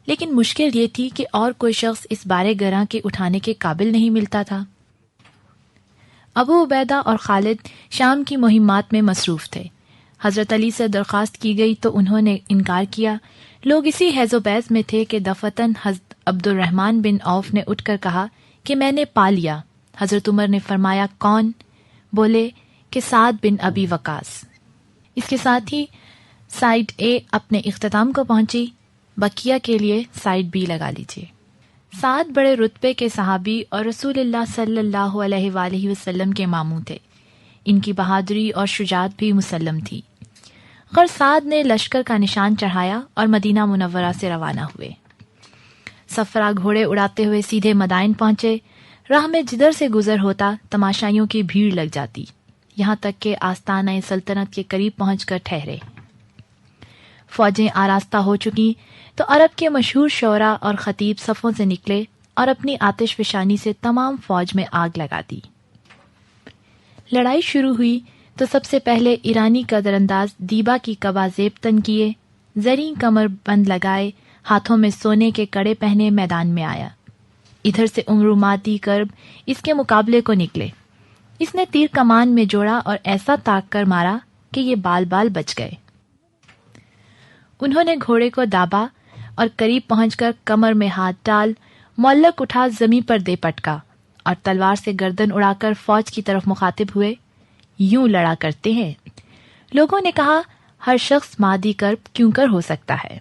Speaker 2: لیکن مشکل یہ تھی کہ اور کوئی شخص اس بارے گراں کے اٹھانے کے قابل نہیں ملتا تھا۔ ابو عبیدہ اور خالد شام کی مہمات میں مصروف تھے۔ حضرت علی سے درخواست کی گئی تو انہوں نے انکار کیا۔ لوگ اسی حیض و بیض میں تھے کہ دفتن حضرت عبد الرحمن بن عوف نے اٹھ کر کہا کہ میں نے پا لیا۔ حضرت عمر نے فرمایا، کون؟ بولے کہ سعد بن ابی وقاص۔ اس کے ساتھ ہی سائیڈ اے اپنے اختتام کو پہنچی، بقیہ کے لیے سائیڈ بی لگا لیجیے۔ سعد بڑے رتبے کے صحابی اور رسول اللہ صلی اللہ علیہ وآلہ وسلم کے ماموں تھے. ان کی بہادری اور شجاعت بھی مسلم تھی. غر سعد نے لشکر کا نشان چڑھایا اور مدینہ منورہ سے روانہ ہوئے. سفرہ گھوڑے اڑاتے ہوئے سیدھے مدائن پہنچے. راہ میں جدھر سے گزر ہوتا تماشائیوں کی بھیڑ لگ جاتی، یہاں تک کہ آستانہ سلطنت کے قریب پہنچ کر ٹھہرے. فوجیں آراستہ ہو چکی تو عرب کے مشہور شعراء اور خطیب صفوں سے نکلے اور اپنی آتش فشانی سے تمام فوج میں آگ لگا دی. لڑائی شروع ہوئی تو سب سے پہلے ایرانی قدر انداز دیبا کی قبا زیب تن کیے، زریں کمر بند لگائے، ہاتھوں میں سونے کے کڑے پہنے میدان میں آیا. ادھر سے عمرو مادی کرب اس کے مقابلے کو نکلے. اس نے تیر کمان میں جوڑا اور ایسا تاک کر مارا کہ یہ بال بال بچ گئے. انہوں نے گھوڑے کو دابا اور قریب پہنچ کر کمر میں ہاتھ ڈال معلق اٹھا زمین پر دے پٹکا اور تلوار سے گردن اڑا کر فوج کی طرف مخاطب ہوئے. یوں لڑا کرتے ہیں. لوگوں نے کہا ہر شخص مادی کرب کیوں کر ہو سکتا ہے.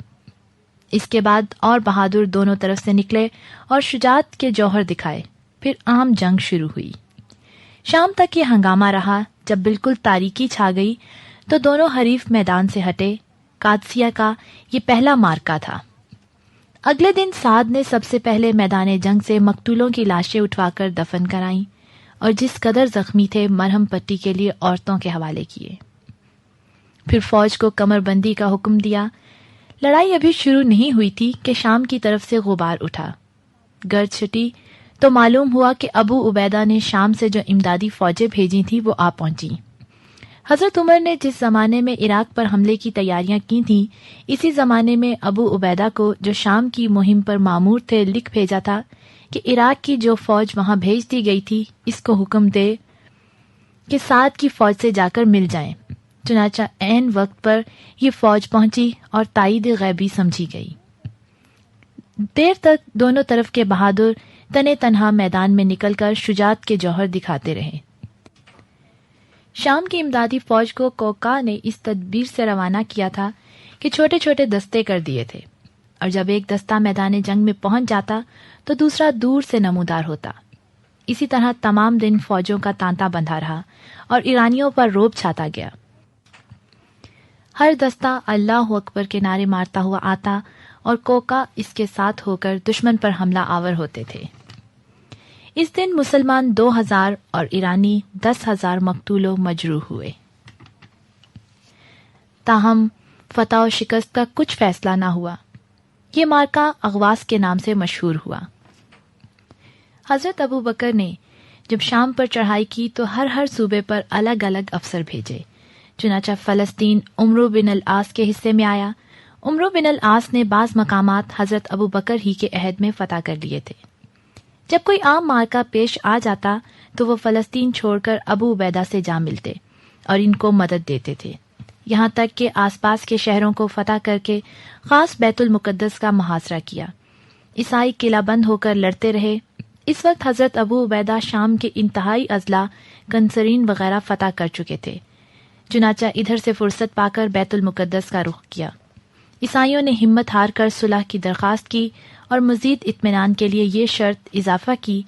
Speaker 2: اس کے بعد اور بہادر دونوں طرف سے نکلے اور شجاعت کے جوہر دکھائے. پھر عام جنگ شروع ہوئی. شام تک یہ ہنگامہ رہا. جب بالکل تاریکی چھا گئی تو دونوں حریف میدان سے ہٹے. قادسیہ کا یہ پہلا مارکا تھا. اگلے دن سعد نے سب سے پہلے میدان جنگ سے مقتولوں کی لاشیں اٹھوا کر دفن کرائیں اور جس قدر زخمی تھے مرہم پٹی کے لیے عورتوں کے حوالے کیے. پھر فوج کو کمر بندی کا حکم دیا. لڑائی ابھی شروع نہیں ہوئی تھی کہ شام کی طرف سے غبار اٹھا. گرد چھٹی تو معلوم ہوا کہ ابو عبیدہ نے شام سے جو امدادی فوجیں بھیجی تھیں وہ آ پہنچی. حضرت عمر نے جس زمانے میں عراق پر حملے کی تیاریاں کی تھیں، اسی زمانے میں ابو عبیدہ کو جو شام کی مہم پر مامور تھے لکھ بھیجا تھا کہ عراق کی جو فوج وہاں بھیج دی گئی تھی اس کو حکم دے کہ سعد کی فوج سے جا کر مل جائیں. چنانچہ عین وقت پر یہ فوج پہنچی اور تائید غیبی سمجھی گئی. دیر تک دونوں طرف کے بہادر تنے تنہا میدان میں نکل کر شجاعت کے جوہر دکھاتے رہے. شام کی امدادی فوج کو کوکا نے اس تدبیر سے روانہ کیا تھا کہ چھوٹے چھوٹے دستے کر دیے تھے، اور جب ایک دستہ میدان جنگ میں پہنچ جاتا تو دوسرا دور سے نمودار ہوتا. اسی طرح تمام دن فوجوں کا تانتا بندھا رہا اور ایرانیوں پر روب چھاتا گیا. ہر دستہ اللہ اکبر کے نعرے مارتا ہوا آتا اور کوکا اس کے ساتھ ہو کر دشمن پر حملہ آور ہوتے تھے. اس دن مسلمان 2000 اور ایرانی 10,000 مقتول و مجروح ہوئے. تاہم فتح و شکست کا کچھ فیصلہ نہ ہوا. یہ مارکا اغواس کے نام سے مشہور ہوا. حضرت ابو بکر نے جب شام پر چڑھائی کی تو ہر صوبے پر الگ الگ افسر بھیجے. چنانچہ فلسطین عمرو بن العاص کے حصے میں آیا. عمرو بن العاص نے بعض مقامات حضرت ابو بکر ہی کے عہد میں فتح کر لیے تھے. جب کوئی عام مارکا پیش آ جاتا تو وہ فلسطین چھوڑ کر ابو عبیدہ سے جا ملتے اور ان کو مدد دیتے تھے، یہاں تک کہ آس پاس کے شہروں کو فتح کر کے خاص بیت المقدس کا محاصرہ کیا. عیسائی قلعہ بند ہو کر لڑتے رہے. اس وقت حضرت ابو عبیدہ شام کے انتہائی اضلاع کنسرین وغیرہ فتح کر چکے تھے. چنانچہ ادھر سے فرصت پا کر بیت المقدس کا رخ کیا. عیسائیوں نے ہمت ہار کر صلح کی درخواست کی اور مزید اطمینان کے لیے یہ شرط اضافہ کی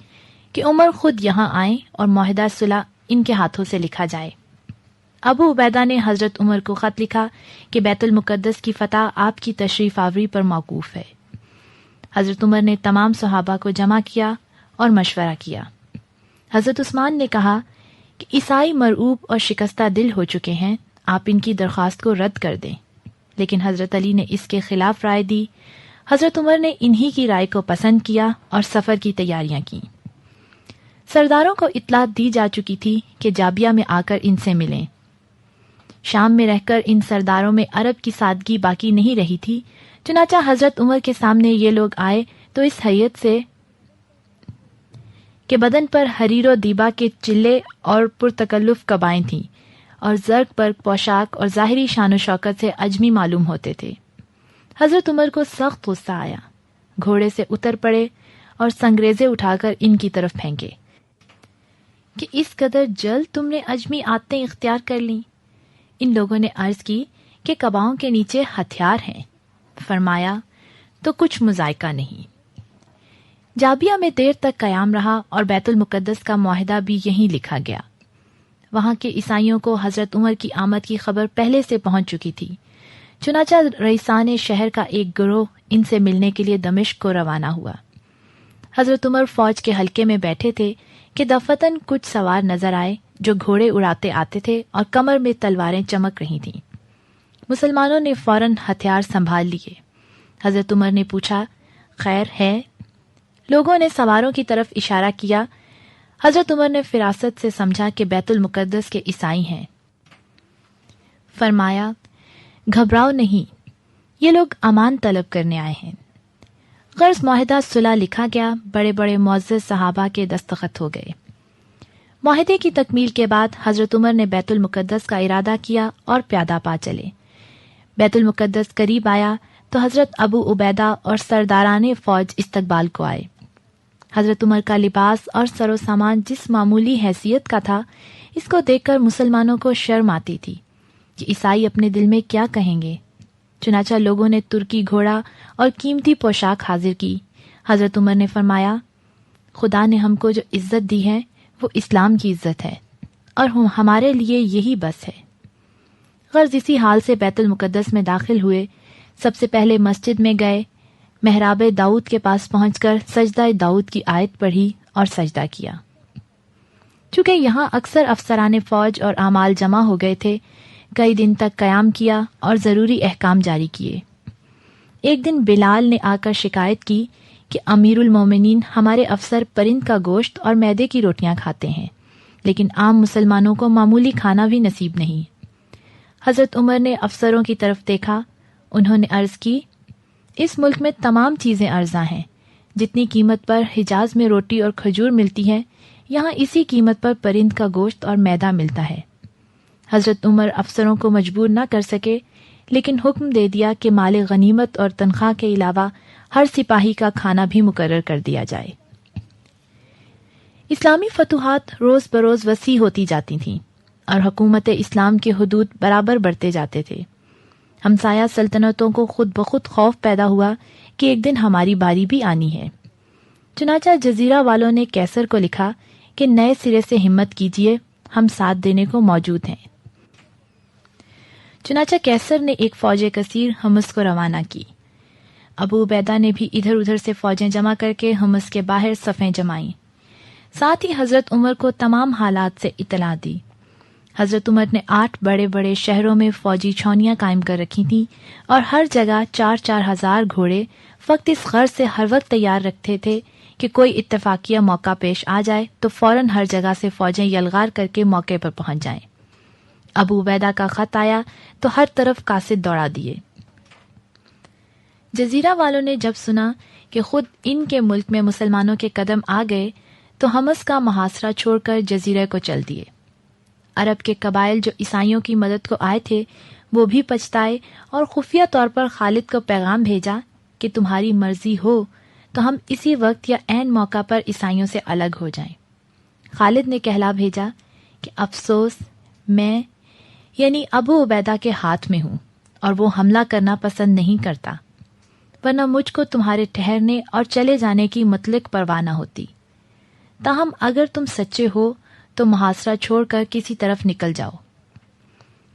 Speaker 2: کہ عمر خود یہاں آئیں اور معاہدہ صلح ان کے ہاتھوں سے لکھا جائے. ابو عبیدہ نے حضرت عمر کو خط لکھا کہ بیت المقدس کی فتح آپ کی تشریف آوری پر موقوف ہے. حضرت عمر نے تمام صحابہ کو جمع کیا اور مشورہ کیا. حضرت عثمان نے کہا کہ عیسائی مرعوب اور شکستہ دل ہو چکے ہیں، آپ ان کی درخواست کو رد کر دیں. لیکن حضرت علی نے اس کے خلاف رائے دی. حضرت عمر نے انہی کی رائے کو پسند کیا اور سفر کی تیاریاں کیں. سرداروں کو اطلاع دی جا چکی تھی کہ جابیہ میں آ کر ان سے ملیں. شام میں رہ کر ان سرداروں میں عرب کی سادگی باقی نہیں رہی تھی. چنانچہ حضرت عمر کے سامنے یہ لوگ آئے تو اس حیثیت سے کہ بدن پر حریر و دیبا کے چلے اور پرتکلف قبائیں تھیں اور زرق پر پوشاک اور ظاہری شان و شوکت سے اجمی معلوم ہوتے تھے. حضرت عمر کو سخت غصہ آیا. گھوڑے سے اتر پڑے اور سنگریزے اٹھا کر ان کی طرف پھینکے کہ اس قدر جلد تم نے اجمی عادتیں اختیار کر لیں. ان لوگوں نے عرض کی کہ قباؤں کے نیچے ہتھیار ہیں. فرمایا تو کچھ مذائقہ نہیں. جابیہ میں دیر تک قیام رہا اور بیت المقدس کا معاہدہ بھی یہیں لکھا گیا۔ وہاں کے عیسائیوں کو حضرت عمر کی آمد کی خبر پہلے سے پہنچ چکی تھی، چنانچہ رئیسان شہر کا ایک گروہ ان سے ملنے کے لیے دمشق کو روانہ ہوا۔ حضرت عمر فوج کے حلقے میں بیٹھے تھے کہ دفتن کچھ سوار نظر آئے جو گھوڑے اڑاتے آتے تھے اور کمر میں تلواریں چمک رہی تھیں۔ مسلمانوں نے فوراً ہتھیار سنبھال لیے۔ حضرت عمر نے پوچھا، خیر ہے؟ لوگوں نے سواروں کی طرف اشارہ کیا۔ حضرت عمر نے فراست سے سمجھا کہ بیت المقدس کے عیسائی ہیں۔ فرمایا، گھبراؤ نہیں، یہ لوگ امان طلب کرنے آئے ہیں۔ غرض معاہدہ صلح لکھا گیا، بڑے بڑے معزز صحابہ کے دستخط ہو گئے۔ معاہدے کی تکمیل کے بعد حضرت عمر نے بیت المقدس کا ارادہ کیا اور پیادہ پا چلے۔ بیت المقدس قریب آیا تو حضرت ابو عبیدہ اور سرداران فوج استقبال کو آئے۔ حضرت عمر کا لباس اور سر و سامان جس معمولی حیثیت کا تھا، اس کو دیکھ کر مسلمانوں کو شرم آتی تھی کہ عیسائی اپنے دل میں کیا کہیں گے۔ چنانچہ لوگوں نے ترکی گھوڑا اور قیمتی پوشاک حاضر کی۔ حضرت عمر نے فرمایا، خدا نے ہم کو جو عزت دی ہے وہ اسلام کی عزت ہے اور ہمارے لیے یہی بس ہے۔ غرض اسی حال سے بیت المقدس میں داخل ہوئے۔ سب سے پہلے مسجد میں گئے، محراب داؤد کے پاس پہنچ کر سجدہ داؤد کی آیت پڑھی اور سجدہ کیا۔ چونکہ یہاں اکثر افسران فوج اور اعمال جمع ہو گئے تھے، کئی دن تک قیام کیا اور ضروری احکام جاری کیے۔ ایک دن بلال نے آ کر شکایت کی کہ امیر المومنین ہمارے افسر پرند کا گوشت اور میدے کی روٹیاں کھاتے ہیں، لیکن عام مسلمانوں کو معمولی کھانا بھی نصیب نہیں۔ حضرت عمر نے افسروں کی طرف دیکھا، انہوں نے عرض کی، اس ملک میں تمام چیزیں ارزاں ہیں، جتنی قیمت پر حجاز میں روٹی اور کھجور ملتی ہے، یہاں اسی قیمت پر پرند کا گوشت اور میدہ ملتا ہے۔ حضرت عمر افسروں کو مجبور نہ کر سکے، لیکن حکم دے دیا کہ مال غنیمت اور تنخواہ کے علاوہ ہر سپاہی کا کھانا بھی مقرر کر دیا جائے۔ اسلامی فتوحات روز بروز وسیع ہوتی جاتی تھیں اور حکومت اسلام کے حدود برابر بڑھتے جاتے تھے۔ ہمسایہ سلطنتوں کو خود بخود خوف پیدا ہوا کہ ایک دن ہماری باری بھی آنی ہے۔ چنانچہ جزیرہ والوں نے کیسر کو لکھا کہ نئے سرے سے ہمت کیجیے، ہم ساتھ دینے کو موجود ہیں۔ چنانچہ کیسر نے ایک فوج کثیر حمص کو روانہ کی۔ ابو عبیدہ نے بھی ادھر ادھر سے فوجیں جمع کر کے حمص کے باہر صفیں جمائیں۔ ساتھ ہی حضرت عمر کو تمام حالات سے اطلاع دی۔ حضرت عمر نے 8 بڑے بڑے شہروں میں فوجی چھاؤنیاں قائم کر رکھی تھیں اور ہر جگہ 4-4 ہزار گھوڑے فقط اس غرض سے ہر وقت تیار رکھتے تھے کہ کوئی اتفاقیہ موقع پیش آ جائے تو فوراً ہر جگہ سے فوجیں یلغار کر کے موقع پر پہنچ جائیں۔ ابو عبیدہ کا خط آیا تو ہر طرف قاصد دوڑا دیے۔ جزیرہ والوں نے جب سنا کہ خود ان کے ملک میں مسلمانوں کے قدم آ گئے تو حمص کا محاصرہ چھوڑ کر جزیرے کو چل دیے۔ عرب کے قبائل جو عیسائیوں کی مدد کو آئے تھے وہ بھی پچھتائے اور خفیہ طور پر خالد کو پیغام بھیجا کہ تمہاری مرضی ہو تو ہم اسی وقت یا عین موقع پر عیسائیوں سے الگ ہو جائیں۔ خالد نے کہلا بھیجا کہ افسوس میں یعنی ابو عبیدہ کے ہاتھ میں ہوں اور وہ حملہ کرنا پسند نہیں کرتا، ورنہ مجھ کو تمہارے ٹھہرنے اور چلے جانے کی مطلق پرواہ نہ ہوتی۔ تاہم اگر تم سچے ہو تو محاصرہ چھوڑ کر کسی طرف نکل جاؤ۔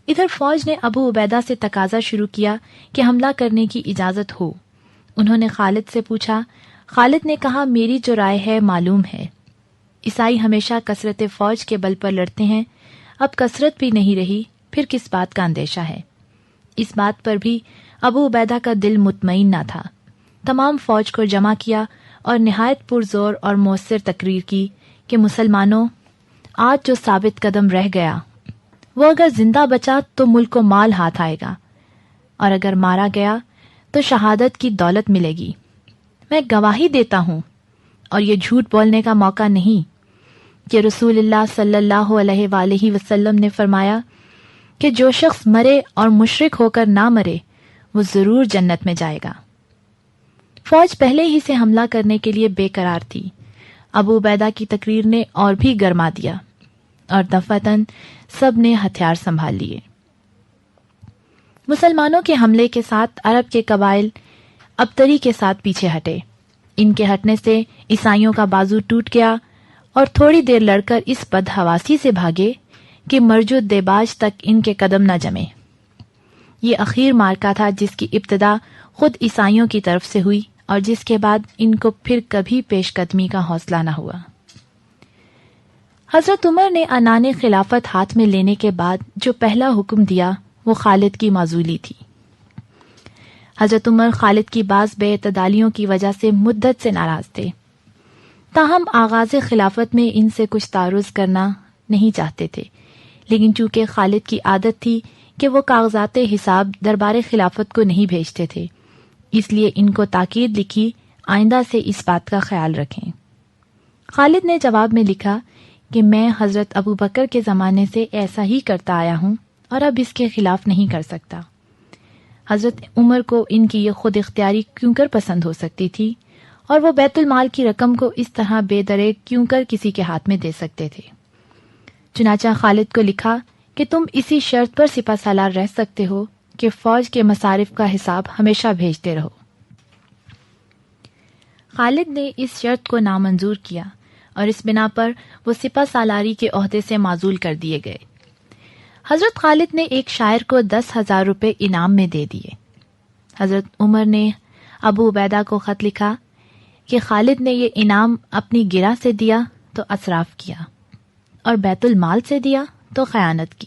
Speaker 2: ادھر فوج نے ابو عبیدہ سے تقاضا شروع کیا کہ حملہ کرنے کی اجازت ہو۔ انہوں نے خالد سے پوچھا۔ خالد نے کہا، میری جو رائے ہے معلوم ہے، عیسائی ہمیشہ کثرت فوج کے بل پر لڑتے ہیں، اب کثرت بھی نہیں رہی، پھر کس بات کا اندیشہ ہے؟ اس بات پر بھی ابو عبیدہ کا دل مطمئن نہ تھا۔ تمام فوج کو جمع کیا اور نہایت پرزور اور مؤثر تقریر کی کہ مسلمانوں، آج جو ثابت قدم رہ گیا وہ اگر زندہ بچا تو ملک کو مال ہاتھ آئے گا، اور اگر مارا گیا تو شہادت کی دولت ملے گی۔ میں گواہی دیتا ہوں، اور یہ جھوٹ بولنے کا موقع نہیں، کہ رسول اللہ صلی اللہ علیہ وآلہ وسلم نے فرمایا کہ جو شخص مرے اور مشرک ہو کر نہ مرے وہ ضرور جنت میں جائے گا۔ فوج پہلے ہی سے حملہ کرنے کے لیے بے قرار تھی۔ ابو عبیدہ کی تقریر نے اور بھی گرما دیا اور دفعتاً سب نے ہتھیار سنبھال لیے۔ مسلمانوں کے حملے کے ساتھ عرب کے قبائل ابتری کے ساتھ پیچھے ہٹے ان کے ہٹنے سے عیسائیوں کا بازو ٹوٹ گیا اور تھوڑی دیر لڑ کر اس بدحواسی سے بھاگے کہ مرج و دیباج تک ان کے قدم نہ جمے۔ یہ اخیر معرکہ تھا جس کی ابتدا خود عیسائیوں کی طرف سے ہوئی اور جس کے بعد ان کو پھر کبھی پیش قدمی کا حوصلہ نہ ہوا۔ حضرت عمر نے عنان خلافت ہاتھ میں لینے کے بعد جو پہلا حکم دیا وہ خالد کی معزولی تھی۔ حضرت عمر خالد کی بعض بے اعتدالیوں کی وجہ سے مدت سے ناراض تھے، تاہم آغاز خلافت میں ان سے کچھ تعارض کرنا نہیں چاہتے تھے، لیکن چونکہ خالد کی عادت تھی کہ وہ کاغذات حساب دربار خلافت کو نہیں بھیجتے تھے، اس لیے ان کو تاکید لکھی آئندہ سے اس بات کا خیال رکھیں۔ خالد نے جواب میں لکھا کہ میں حضرت ابو بکر کے زمانے سے ایسا ہی کرتا آیا ہوں اور اب اس کے خلاف نہیں کر سکتا۔ حضرت عمر کو ان کی یہ خود اختیاری کیوں کر پسند ہو سکتی تھی اور وہ بیت المال کی رقم کو اس طرح بے دریغ کیوں کر کسی کے ہاتھ میں دے سکتے تھے؟ چنانچہ خالد کو لکھا کہ تم اسی شرط پر سپہ سالار رہ سکتے ہو کہ فوج کے مصارف کا حساب ہمیشہ بھیجتے رہو۔ خالد نے اس شرط کو نامنظور کیا اور اس بنا پر وہ سپہ سالاری کے عہدے سے معزول کر دیے گئے۔ حضرت خالد نے ایک شاعر کو 10,000 روپے انعام میں دے دیے۔ حضرت عمر نے ابو عبیدہ کو خط لکھا کہ خالد نے یہ انعام اپنی گرہ سے دیا تو اسراف کیا اور بیت المال سے دیا تو خیانت کی،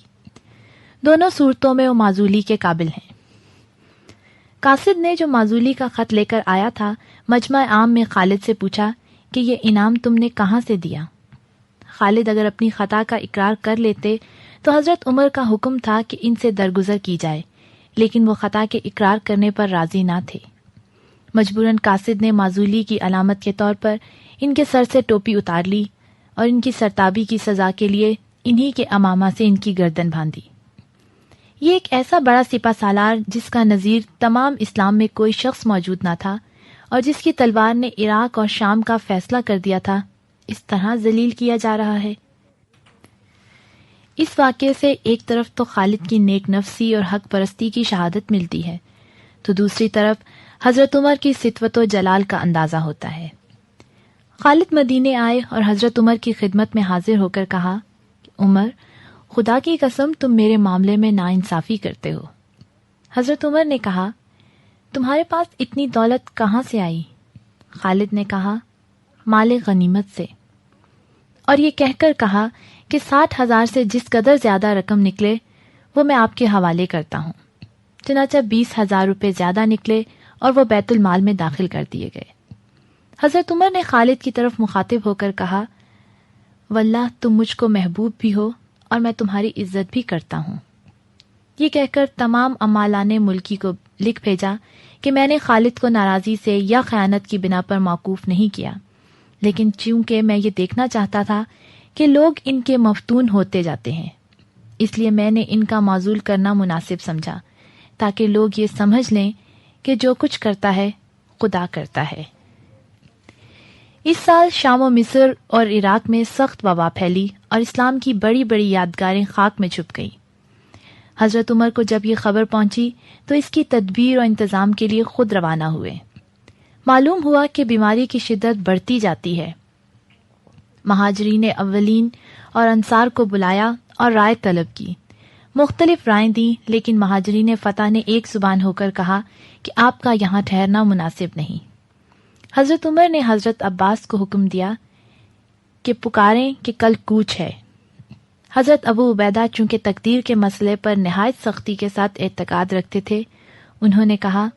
Speaker 2: دونوں صورتوں میں وہ معزولی کے قابل ہیں۔ قاصد نے جو معزولی کا خط لے کر آیا تھا مجمع عام میں خالد سے پوچھا کہ یہ انعام تم نے کہاں سے دیا؟ خالد اگر اپنی خطا کا اقرار کر لیتے تو حضرت عمر کا حکم تھا کہ ان سے درگزر کی جائے، لیکن وہ خطا کے اقرار کرنے پر راضی نہ تھے۔ مجبوراً قاصد نے معزولی کی علامت کے طور پر ان کے سر سے ٹوپی اتار لی اور ان کی سرتابی کی سزا کے لیے انہی کے امامہ سے ان کی گردن باندھی۔ یہ ایک ایسا بڑا سپہ سالار جس کا نظیر تمام اسلام میں کوئی شخص موجود نہ تھا اور جس کی تلوار نے عراق اور شام کا فیصلہ کر دیا تھا، اس طرح ذلیل کیا جا رہا ہے۔ اس واقعے سے ایک طرف تو خالد کی نیک نفسی اور حق پرستی کی شہادت ملتی ہے، تو دوسری طرف حضرت عمر کی سطوت و جلال کا اندازہ ہوتا ہے۔ خالد مدینے آئے اور حضرت عمر کی خدمت میں حاضر ہو کر کہا کہ عمر، خدا کی قسم تم میرے معاملے میں ناانصافی کرتے ہو۔ حضرت عمر نے کہا، تمہارے پاس اتنی دولت کہاں سے آئی؟ خالد نے کہا، مال غنیمت سے، اور یہ کہہ کر کہا کہ 60,000 سے جس قدر زیادہ رقم نکلے وہ میں آپ کے حوالے کرتا ہوں۔ چنانچہ 20,000 روپے زیادہ نکلے اور وہ بیت المال میں داخل کر دیے گئے۔ حضرت عمر نے خالد کی طرف مخاطب ہو کر کہا، واللہ تم مجھ کو محبوب بھی ہو اور میں تمہاری عزت بھی کرتا ہوں۔ یہ کہہ کر تمام عمالان ملکی کو لکھ بھیجا کہ میں نے خالد کو ناراضی سے یا خیانت کی بنا پر موقوف نہیں کیا، لیکن چونکہ میں یہ دیکھنا چاہتا تھا کہ لوگ ان کے مفتون ہوتے جاتے ہیں، اس لیے میں نے ان کا معزول کرنا مناسب سمجھا تاکہ لوگ یہ سمجھ لیں کہ جو کچھ کرتا ہے خدا کرتا ہے۔ اس سال شام و مصر اور عراق میں سخت وبا پھیلی اور اسلام کی بڑی بڑی یادگاریں خاک میں چھپ گئیں۔ حضرت عمر کو جب یہ خبر پہنچی تو اس کی تدبیر اور انتظام کے لیے خود روانہ ہوئے۔ معلوم ہوا کہ بیماری کی شدت بڑھتی جاتی ہے۔ مہاجرین اولین اور انصار کو بلایا اور رائے طلب کی۔ مختلف رائیں دیں، لیکن مہاجرین فتح نے ایک زبان ہو کر کہا کہ آپ کا یہاں ٹھہرنا مناسب نہیں۔ حضرت عمر نے حضرت عباس کو حکم دیا کہ پکاریں کہ کل کوچ ہے۔ حضرت ابو عبیدہ چونکہ تقدیر کے مسئلے پر نہایت سختی کے ساتھ اعتقاد رکھتے تھے، انہوں نے کہا،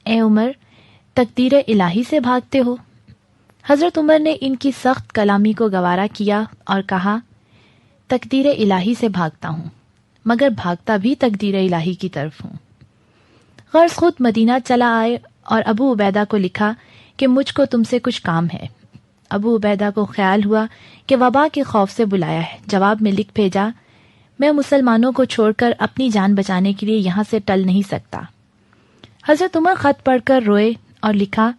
Speaker 2: اے عمر، تقدیر الہی سے بھاگتے ہو؟ حضرت عمر نے ان کی سخت کلامی کو گوارا کیا اور کہا، تقدیر الہی سے بھاگتا ہوں، مگر بھاگتا بھی تقدیر الہی کی طرف ہوں۔ غرض خود مدینہ چلا آئے اور ابو عبیدہ کو لکھا کہ مجھ کو تم سے کچھ کام ہے۔ ابو عبیدہ کو خیال ہوا کہ وبا کے خوف سے بلایا ہے۔ جواب میں لکھ بھیجا، میں مسلمانوں کو چھوڑ کر اپنی جان بچانے کے لیے یہاں سے ٹل نہیں سکتا۔ حضرت عمر خط پڑھ کر روئے اور لکھا،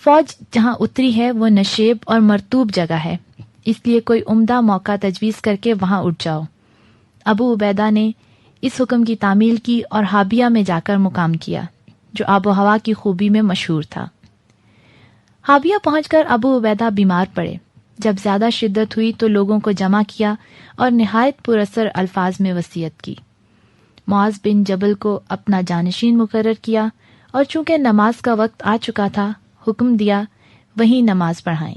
Speaker 2: فوج جہاں اتری ہے وہ نشیب اور مرطوب جگہ ہے، اس لیے کوئی عمدہ موقع تجویز کر کے وہاں اٹھ جاؤ۔ ابو عبیدہ نے اس حکم کی تعمیل کی اور حابیہ میں جا کر مقام کیا، جو آب و ہوا کی خوبی میں مشہور تھا۔ حاویہ پہنچ کر ابو عبیدہ بیمار پڑے۔ جب زیادہ شدت ہوئی تو لوگوں کو جمع کیا اور نہایت پر اثر الفاظ میں وصیت کی۔ معاذ بن جبل کو اپنا جانشین مقرر کیا اور چونکہ نماز کا وقت آ چکا تھا حکم دیا وہیں نماز پڑھائیں۔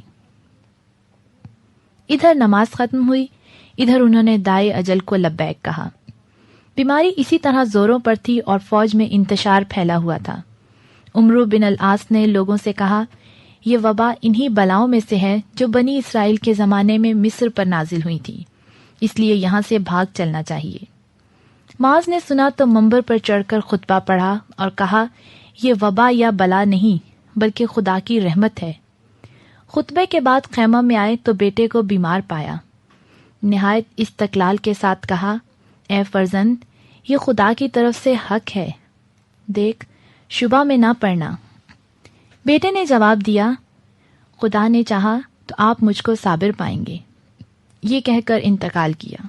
Speaker 2: ادھر نماز ختم ہوئی، ادھر انہوں نے دائے اجل کو لبیک کہا۔ بیماری اسی طرح زوروں پر تھی اور فوج میں انتشار پھیلا ہوا تھا۔ عمرو بن العاص نے لوگوں سے کہا، یہ وبا انہی بلاؤں میں سے ہے جو بنی اسرائیل کے زمانے میں مصر پر نازل ہوئی تھی، اس لیے یہاں سے بھاگ چلنا چاہیے۔ معاذ نے سنا تو منبر پر چڑھ کر خطبہ پڑھا اور کہا، یہ وبا یا بلا نہیں بلکہ خدا کی رحمت ہے۔ خطبے کے بعد خیمہ میں آئے تو بیٹے کو بیمار پایا۔ نہایت استقلال کے ساتھ کہا، اے فرزند، یہ خدا کی طرف سے حق ہے، دیکھ شبہ میں نہ پڑنا۔ بیٹے نے جواب دیا، خدا نے چاہا تو آپ مجھ کو صابر پائیں گے۔ یہ کہہ کر انتقال کیا۔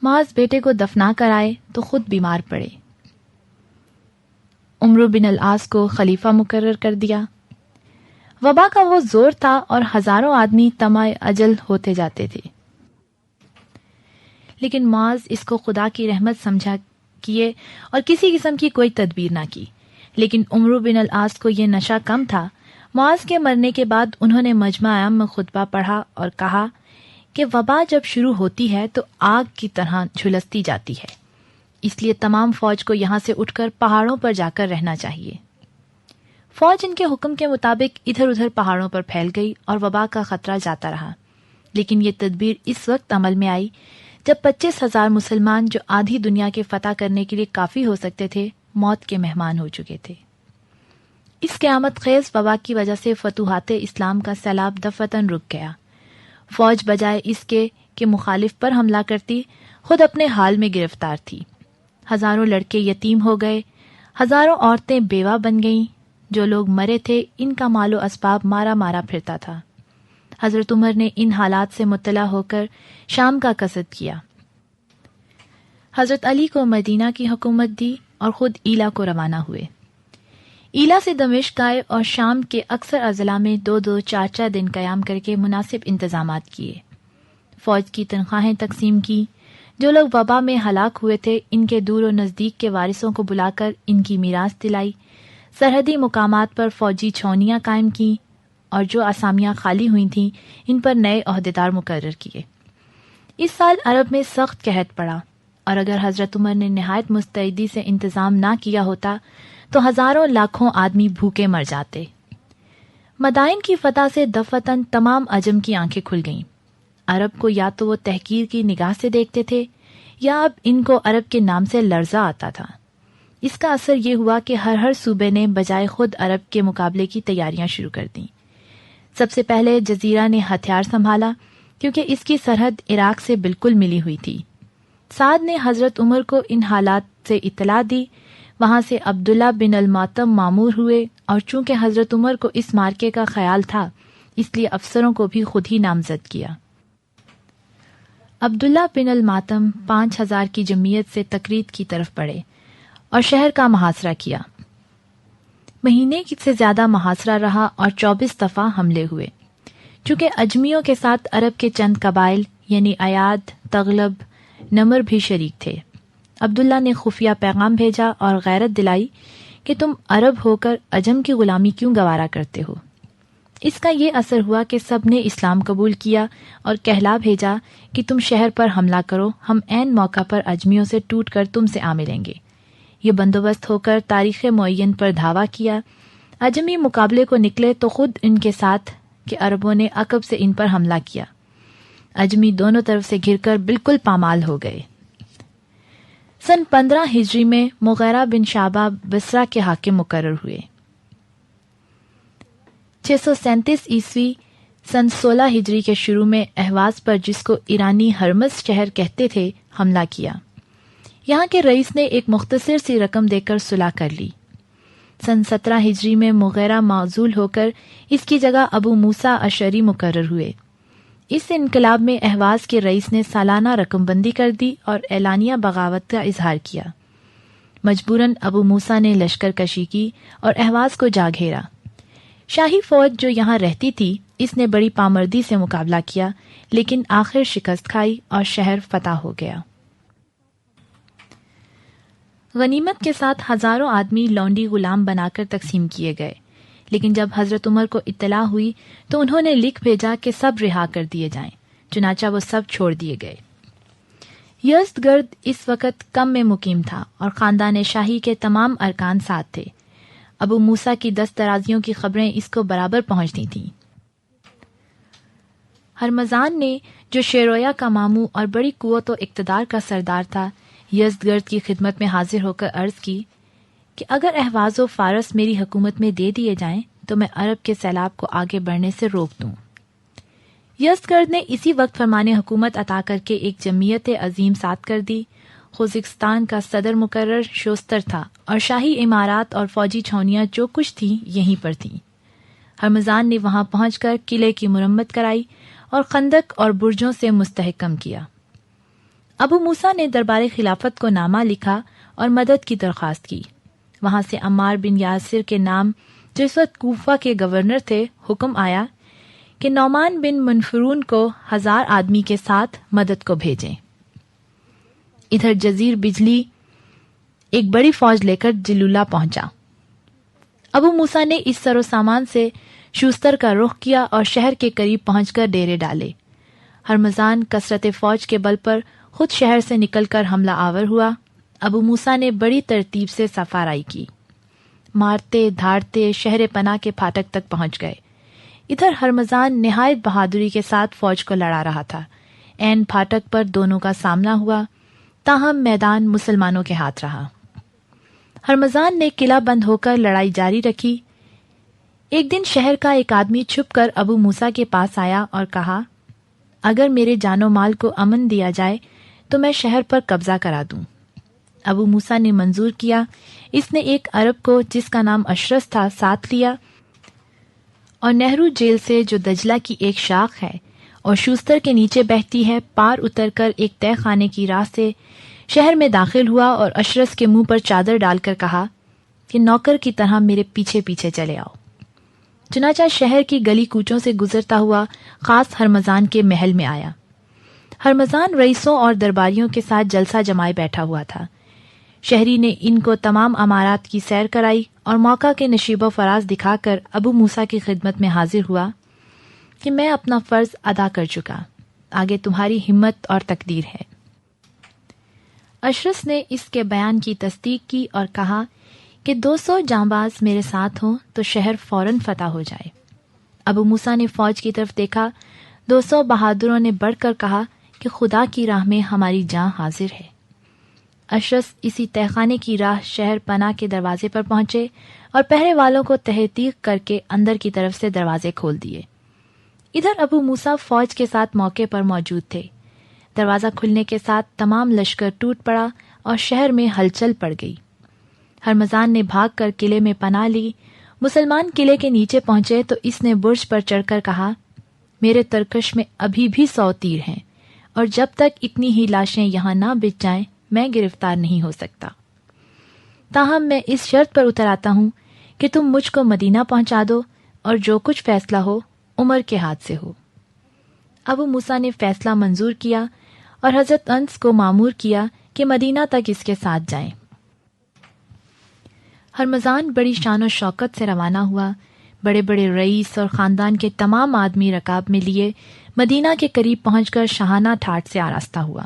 Speaker 2: معاذ بیٹے کو دفنا کر آئے تو خود بیمار پڑے۔ عمرو بن العاص کو خلیفہ مقرر کر دیا۔ وبا کا وہ زور تھا اور ہزاروں آدمی طمع اجل ہوتے جاتے تھے، لیکن معاذ اس کو خدا کی رحمت سمجھا کیے اور کسی قسم کی کوئی تدبیر نہ کی۔ لیکن عمرو بن العاص کو یہ نشہ کم تھا۔ معاذ کے مرنے کے بعد انہوں نے مجمع عام میں خطبہ پڑھا اور کہا کہ وبا جب شروع ہوتی ہے تو آگ کی طرح جھلستی جاتی ہے، اس لیے تمام فوج کو یہاں سے اٹھ کر پہاڑوں پر جا کر رہنا چاہیے۔ فوج ان کے حکم کے مطابق ادھر ادھر پہاڑوں پر پھیل گئی اور وبا کا خطرہ جاتا رہا، لیکن یہ تدبیر اس وقت عمل میں آئی جب 25,000 مسلمان جو آدھی دنیا کے فتح کرنے کے لیے کافی ہو سکتے تھے موت کے مہمان ہو چکے تھے۔ اس قیامت خیز وبا کی وجہ سے فتوحات اسلام کا سیلاب دفعتاً رک گیا۔ فوج بجائے اس کے کہ مخالف پر حملہ کرتی خود اپنے حال میں گرفتار تھی۔ ہزاروں لڑکے یتیم ہو گئے، ہزاروں عورتیں بیوہ بن گئیں، جو لوگ مرے تھے ان کا مال و اسباب مارا مارا پھرتا تھا۔ حضرت عمر نے ان حالات سے مطلع ہو کر شام کا قصد کیا۔ حضرت علی کو مدینہ کی حکومت دی اور خود ایلا کو روانہ ہوئے۔ ایلا سے دمشق آئے اور شام کے اکثر اضلاع میں 2-2 4-4 دن قیام کر کے مناسب انتظامات کیے۔ فوج کی تنخواہیں تقسیم کی، جو لوگ وبا میں ہلاک ہوئے تھے ان کے دور و نزدیک کے وارثوں کو بلا کر ان کی میراث دلائی، سرحدی مقامات پر فوجی چھاؤنیاں قائم کیں اور جو اسامیاں خالی ہوئی تھیں ان پر نئے عہدیدار مقرر کیے۔ اس سال عرب میں سخت قحط پڑا اور اگر حضرت عمر نے نہایت مستعدی سے انتظام نہ کیا ہوتا تو ہزاروں لاکھوں آدمی بھوکے مر جاتے۔ مدائن کی فتح سے دفعتاً تمام عجم کی آنکھیں کھل گئیں۔ عرب کو یا تو وہ تحقیر کی نگاہ سے دیکھتے تھے یا اب ان کو عرب کے نام سے لرزہ آتا تھا۔ اس کا اثر یہ ہوا کہ ہر صوبے نے بجائے خود عرب کے مقابلے کی تیاریاں شروع کر دیں۔ سب سے پہلے جزیرہ نے ہتھیار سنبھالا کیونکہ اس کی سرحد عراق سے بالکل ملی ہوئی تھی۔ سعد نے حضرت عمر کو ان حالات سے اطلاع دی، وہاں سے عبداللہ بن المعتم مامور ہوئے اور چونکہ حضرت عمر کو اس مارکے کا خیال تھا اس لیے افسروں کو بھی خود ہی نامزد کیا۔ عبداللہ بن المعتم 5,000 کی جمعیت سے تقرید کی طرف بڑھے اور شہر کا محاصرہ کیا۔ مہینے سے زیادہ محاصرہ رہا اور 24 دفعہ حملے ہوئے۔ چونکہ اجمیوں کے ساتھ عرب کے چند قبائل یعنی ایاد، تغلب، نمر بھی شریک تھے، عبداللہ نے خفیہ پیغام بھیجا اور غیرت دلائی کہ تم عرب ہو کر عجم کی غلامی کیوں گوارا کرتے ہو۔ اس کا یہ اثر ہوا کہ سب نے اسلام قبول کیا اور کہلا بھیجا کہ تم شہر پر حملہ کرو، ہم عین موقع پر اجمیوں سے ٹوٹ کر تم سے آ ملیں گے۔ یہ بندوبست ہو کر تاریخ معین پر دھاوا کیا۔ اجمی مقابلے کو نکلے تو خود ان کے ساتھ کہ عربوں نے عقب سے ان پر حملہ کیا۔ اجمی دونوں طرف سے گھر کر بالکل پامال ہو گئے۔ سن 15 ہجری میں مغیرہ بن شعبہ بصرہ کے حاکم مقرر ہوئے۔ 637 عیسوی سن 16 ہجری کے شروع میں اہواز پر، جس کو ایرانی ہرمز شہر کہتے تھے، حملہ کیا۔ یہاں کے رئیس نے ایک مختصر سی رقم دے کر صلح کر لی۔ سن 17 ہجری میں مغیرہ معزول ہو کر اس کی جگہ ابو موسیٰ اشعری مقرر ہوئے۔ اس انقلاب میں اہواز کے رئیس نے سالانہ رقم بندی کر دی اور اعلانیہ بغاوت کا اظہار کیا۔ مجبوراً ابو موسیٰ نے لشکر کشی کی اور اہواز کو جا گھیرا۔ شاہی فوج جو یہاں رہتی تھی اس نے بڑی پامردی سے مقابلہ کیا، لیکن آخر شکست کھائی اور شہر فتح ہو گیا۔ غنیمت کے ساتھ ہزاروں آدمی لونڈی غلام بنا کر تقسیم کیے گئے، لیکن جب حضرت عمر کو اطلاع ہوئی تو انہوں نے لکھ بھیجا کہ سب رہا کر دیے جائیں، چنانچہ وہ سب چھوڑ دیے گئے۔ یزدگرد اس وقت کم میں مقیم تھا اور خاندان شاہی کے تمام ارکان ساتھ تھے۔ ابو موسیٰ کی دست درازیوں کی خبریں اس کو برابر پہنچتی تھیں۔ ہرمزان نے جو شیرویا کا ماموں اور بڑی قوت و اقتدار کا سردار تھا، یزدگرد کی خدمت میں حاضر ہو کر عرض کی کہ اگر اہواز و فارس میری حکومت میں دے دیے جائیں تو میں عرب کے سیلاب کو آگے بڑھنے سے روک دوں۔ یزدگرد نے اسی وقت فرمان حکومت عطا کر کے ایک جمعیت عظیم ساتھ کر دی۔ خوزستان کا صدر مقرر شوستر تھا اور شاہی عمارات اور فوجی چھاونیاں جو کچھ تھیں یہیں پر تھیں۔ ہرمزان نے وہاں پہنچ کر قلعے کی مرمت کرائی اور خندق اور برجوں سے مستحکم کیا۔ ابو موسیٰ نے دربار خلافت کو نامہ لکھا اور مدد کی درخواست کی۔ وہاں سے عمار بن یاسر کے نام، جو اس وقت کوفہ کے گورنر تھے، حکم آیا کہ نعمان بن منفرون کو 1000 آدمی کے ساتھ مدد کو بھیجیں۔ ادھر جزیر بجلی ایک بڑی فوج لے کر جلولہ پہنچا۔ ابو موسیٰ نے اس سر و سامان سے شوستر کا رخ کیا اور شہر کے قریب پہنچ کر ڈیرے ڈالے۔ ہرمزان کثرت فوج کے بل پر خود شہر سے نکل کر حملہ آور ہوا۔ ابو موسیٰ نے بڑی ترتیب سے صفارائی کی، مارتے دھاڑتے شہر پناہ کے پھاٹک تک پہنچ گئے۔ ادھر ہرمزان نہایت بہادری کے ساتھ فوج کو لڑا رہا تھا۔ عین پھاٹک پر دونوں کا سامنا ہوا، تاہم میدان مسلمانوں کے ہاتھ رہا۔ ہرمزان نے قلعہ بند ہو کر لڑائی جاری رکھی۔ ایک دن شہر کا ایک آدمی چھپ کر ابو موسیٰ کے پاس آیا اور کہا، اگر میرے جان و مال کو امن دیا جائے تو میں شہر پر قبضہ کرا دوں۔ ابو موسیٰ نے منظور کیا۔ اس نے ایک عرب کو جس کا نام اشرس تھا ساتھ لیا اور نہرو جیل سے جو دجلہ کی ایک شاخ ہے اور شوستر کے نیچے بہتی ہے پار اتر کر ایک تہ خانے کی راہ سے شہر میں داخل ہوا اور اشرس کے منہ پر چادر ڈال کر کہا کہ نوکر کی طرح میرے پیچھے پیچھے چلے آؤ۔ چنانچہ شہر کی گلی کوچوں سے گزرتا ہوا خاص ہرمزان کے محل میں آیا۔ ہرمزان رئیسوں اور درباریوں کے ساتھ جلسہ جمائے بیٹھا ہوا تھا۔ شہری نے ان کو تمام امارات کی سیر کرائی اور موقع کے نشیب و فراز دکھا کر ابو موسیٰ کی خدمت میں حاضر ہوا کہ میں اپنا فرض ادا کر چکا، آگے تمہاری ہمت اور تقدیر ہے۔ اشرس نے اس کے بیان کی تصدیق کی اور کہا کہ 200 جانباز میرے ساتھ ہوں تو شہر فوراً فتح ہو جائے۔ ابو موسیٰ نے فوج کی طرف دیکھا۔ 200 بہادروں نے بڑھ کر کہا کہ خدا کی راہ میں ہماری جان حاضر ہے۔ اشرس اسی تہخانے کی راہ شہر پناہ کے دروازے پر پہنچے اور پہرے والوں کو تحقیق کر کے اندر کی طرف سے دروازے کھول دیے۔ ادھر ابو موسیٰ فوج کے ساتھ موقع پر موجود تھے۔ دروازہ کھلنے کے ساتھ تمام لشکر ٹوٹ پڑا اور شہر میں ہلچل پڑ گئی۔ ہرمزان نے بھاگ کر قلعے میں پناہ لی۔ مسلمان قلعے کے نیچے پہنچے تو اس نے برج پر چڑھ کر کہا، میرے ترکش میں ابھی بھی 100 تیر ہیں اور جب تک اتنی ہی لاشیں یہاں نہ بچ جائیں میں گرفتار نہیں ہو سکتا۔ تاہم میں اس شرط پر اتر آتا ہوں کہ تم مجھ کو مدینہ پہنچا دو اور جو کچھ فیصلہ ہو عمر کے ہاتھ سے ہو۔ ابو موسیٰ نے فیصلہ منظور کیا اور حضرت انس کو مامور کیا کہ مدینہ تک اس کے ساتھ جائیں۔ ہرمزان بڑی شان و شوکت سے روانہ ہوا۔ بڑے بڑے رئیس اور خاندان کے تمام آدمی رکاب میں لیے مدینہ کے قریب پہنچ کر شاہانہ ٹھاٹ سے آراستہ ہوا۔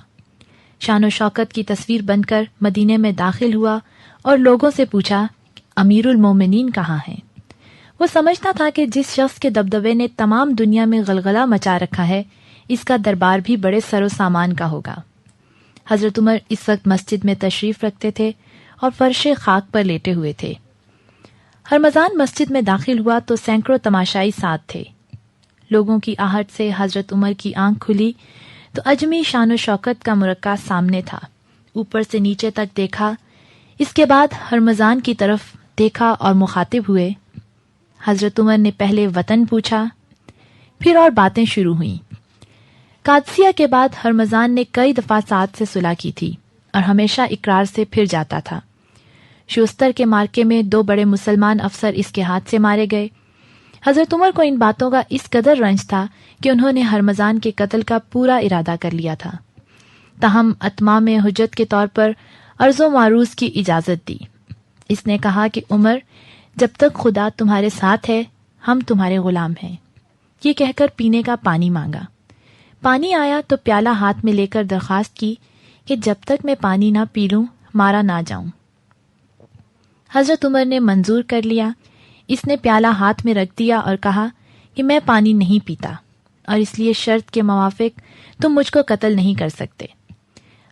Speaker 2: شان و شوکت کی تصویر بن کر مدینے میں داخل ہوا اور لوگوں سے پوچھا امیر المومنین کہاں ہیں؟ وہ سمجھتا تھا کہ جس شخص کے دبدبے نے تمام دنیا میں غلغلہ مچا رکھا ہے اس کا دربار بھی بڑے سر و سامان کا ہوگا۔ حضرت عمر اس وقت مسجد میں تشریف رکھتے تھے اور فرش خاک پر لیٹے ہوئے تھے۔ ہرمزان مسجد میں داخل ہوا تو سینکڑوں تماشائی ساتھ تھے۔ لوگوں کی آہٹ سے حضرت عمر کی آنکھ کھلی تو اجمی شان و شوکت کا مرکہ سامنے تھا۔ اوپر سے نیچے تک دیکھا، اس کے بعد ہرمزان کی طرف دیکھا اور مخاطب ہوئے۔ حضرت عمر نے پہلے وطن پوچھا، پھر اور باتیں شروع ہوئیں۔ قادسیہ کے بعد ہرمزان نے کئی دفعہ سعد سے صلح کی تھی اور ہمیشہ اقرار سے پھر جاتا تھا۔ شوستر کے مارکے میں 2 بڑے مسلمان افسر اس کے ہاتھ سے مارے گئے۔ حضرت عمر کو ان باتوں کا اس قدر رنج تھا کہ انہوں نے ہرمزان کے قتل کا پورا ارادہ کر لیا تھا، تاہم اتمام حجت کے طور پر عرض و معروض کی اجازت دی۔ اس نے کہا کہ عمر، جب تک خدا تمہارے ساتھ ہے ہم تمہارے غلام ہیں۔ یہ کہہ کر پینے کا پانی مانگا۔ پانی آیا تو پیالہ ہاتھ میں لے کر درخواست کی کہ جب تک میں پانی نہ پی لوں مارا نہ جاؤں۔ حضرت عمر نے منظور کر لیا۔ اس نے پیالہ ہاتھ میں رکھ دیا اور کہا کہ میں پانی نہیں پیتا، اور اس لیے شرط کے موافق تم مجھ کو قتل نہیں کر سکتے۔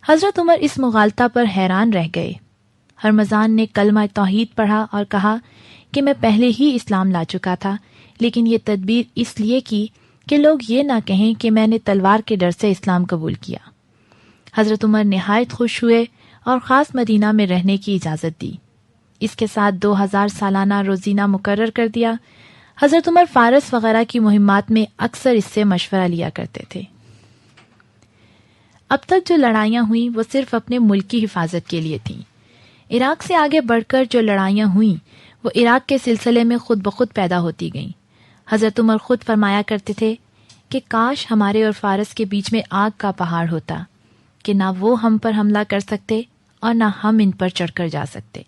Speaker 2: حضرت عمر اس مغالطہ پر حیران رہ گئے۔ ہرمزان نے کلمہ توحید پڑھا اور کہا کہ میں پہلے ہی اسلام لا چکا تھا، لیکن یہ تدبیر اس لیے کی کہ لوگ یہ نہ کہیں کہ میں نے تلوار کے ڈر سے اسلام قبول کیا۔ حضرت عمر نہایت خوش ہوئے اور خاص مدینہ میں رہنے کی اجازت دی۔ اس کے ساتھ 2000 سالانہ روزینہ مقرر کر دیا۔ حضرت عمر فارس وغیرہ کی مہمات میں اکثر اس سے مشورہ لیا کرتے تھے۔ اب تک جو لڑائیاں ہوئیں وہ صرف اپنے ملک کی حفاظت کے لیے تھیں۔ عراق سے آگے بڑھ کر جو لڑائیاں ہوئیں وہ عراق کے سلسلے میں خود بخود پیدا ہوتی گئیں۔ حضرت عمر خود فرمایا کرتے تھے کہ کاش ہمارے اور فارس کے بیچ میں آگ کا پہاڑ ہوتا کہ نہ وہ ہم پر حملہ کر سکتے اور نہ ہم ان پر چڑھ کر جا سکتے۔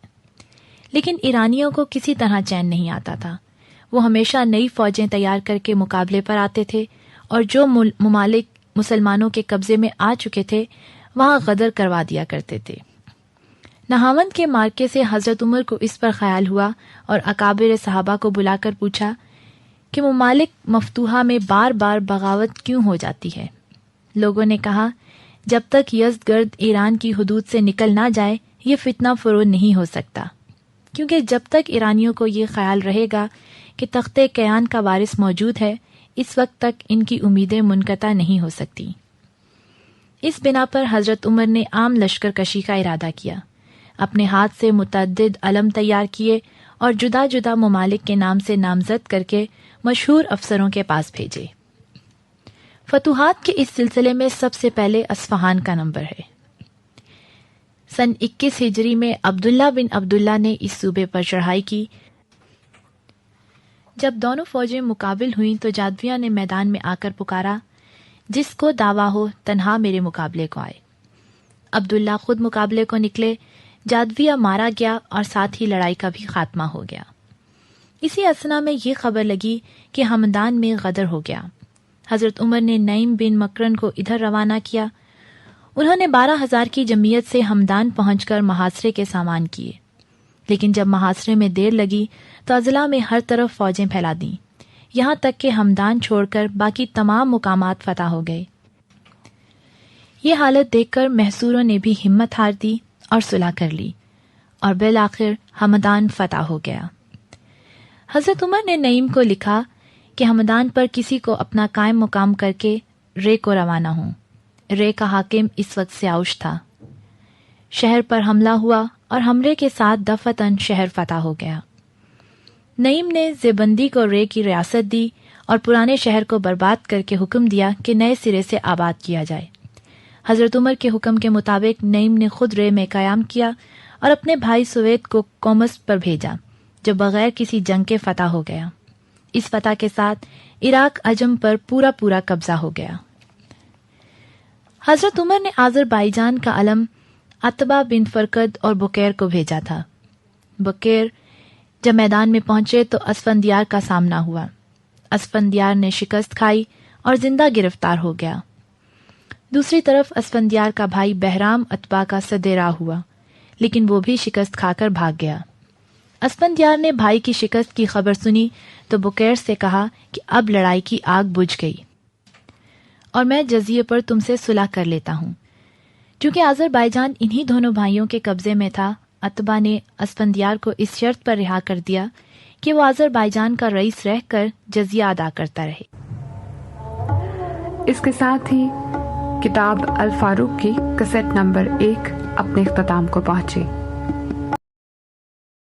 Speaker 2: لیکن ایرانیوں کو کسی طرح چین نہیں آتا تھا۔ وہ ہمیشہ نئی فوجیں تیار کر کے مقابلے پر آتے تھے، اور جو ممالک مسلمانوں کے قبضے میں آ چکے تھے وہاں غدر کروا دیا کرتے تھے۔ نہاوند کے مارکے سے حضرت عمر کو اس پر خیال ہوا اور اکابر صحابہ کو بلا کر پوچھا کہ ممالک مفتوحہ میں بار بار بغاوت کیوں ہو جاتی ہے؟ لوگوں نے کہا، جب تک یزدگرد ایران کی حدود سے نکل نہ جائے یہ فتنہ فرو نہیں ہو سکتا، کیونکہ جب تک ایرانیوں کو یہ خیال رہے گا کہ تخت کیان کا وارث موجود ہے، اس وقت تک ان کی امیدیں منقطع نہیں ہو سکتی۔ اس بنا پر حضرت عمر نے عام لشکر کشی کا ارادہ کیا، اپنے ہاتھ سے متعدد علم تیار کیے اور جدا جدا ممالک کے نام سے نامزد کر کے مشہور افسروں کے پاس بھیجے۔ فتوحات کے اس سلسلے میں سب سے پہلے اصفہان کا نمبر ہے۔ سن 21 ہجری میں عبداللہ بن عبداللہ نے اس صوبے پر چڑھائی کی۔ جب دونوں فوجیں مقابل ہوئیں تو جادویہ نے میدان میں آ کر پکارا، جس کو دعویٰ ہو تنہا میرے مقابلے کو آئے۔ عبداللہ خود مقابلے کو نکلے، جادویہ مارا گیا اور ساتھ ہی لڑائی کا بھی خاتمہ ہو گیا۔ اسی اثنا میں یہ خبر لگی کہ ہمدان میں غدر ہو گیا۔ حضرت عمر نے نعیم بن مکرن کو ادھر روانہ کیا۔ انہوں نے 12,000 کی جمعیت سے ہمدان پہنچ کر محاصرے کے سامان کیے، لیکن جب محاصرے میں دیر لگی تو اضلاع میں ہر طرف فوجیں پھیلا دیں، یہاں تک کہ ہمدان چھوڑ کر باقی تمام مقامات فتح ہو گئے۔ یہ حالت دیکھ کر محصوروں نے بھی ہمت ہار دی اور صلح کر لی، اور بالآخر ہمدان فتح ہو گیا۔ حضرت عمر نے نعیم کو لکھا کہ ہمدان پر کسی کو اپنا قائم مقام کر کے رے کو روانہ ہوں۔ رے کا حاکم اس وقت سیاؤش تھا۔ شہر پر حملہ ہوا اور حملے کے ساتھ دفعتاً شہر فتح ہو گیا۔ نعیم نے زیبندی کو رے کی ریاست دی اور پرانے شہر کو برباد کر کے حکم دیا کہ نئے سرے سے آباد کیا جائے۔ حضرت عمر کے حکم کے مطابق نعیم نے خود رے میں قیام کیا اور اپنے بھائی سوید کو کومس پر بھیجا، جو بغیر کسی جنگ کے فتح ہو گیا۔ اس فتح کے ساتھ عراق عجم پر پورا قبضہ ہو گیا۔ حضرت عمر نے آذربائیجان کا علم عتبہ بن فرقد اور بکیر کو بھیجا تھا۔ بکیر جب میدان میں پہنچے تو اسفندیار کا سامنا ہوا۔ اسفندیار نے شکست کھائی اور زندہ گرفتار ہو گیا۔ دوسری طرف اسفندیار کا بھائی بہرام عتبہ کا سدے راہ ہوا، لیکن وہ بھی شکست کھا کر بھاگ گیا۔ اسفندیار نے بھائی کی شکست کی خبر سنی تو بکیر سے کہا کہ اب لڑائی کی آگ بجھ گئی اور میں جزیے پر تم سے صلح کر لیتا ہوں۔ چونکہ آذربائیجان انہی دونوں بھائیوں کے قبضے میں تھا، عتبہ نے اسفندیار کو اس شرط پر رہا کر دیا کہ وہ آذربائیجان کا رئیس رہ کر جزیہ ادا کرتا رہے۔
Speaker 3: اس کے ساتھ ہی کتاب الفاروق کی کیسٹ نمبر 1 اپنے اختتام کو پہنچے۔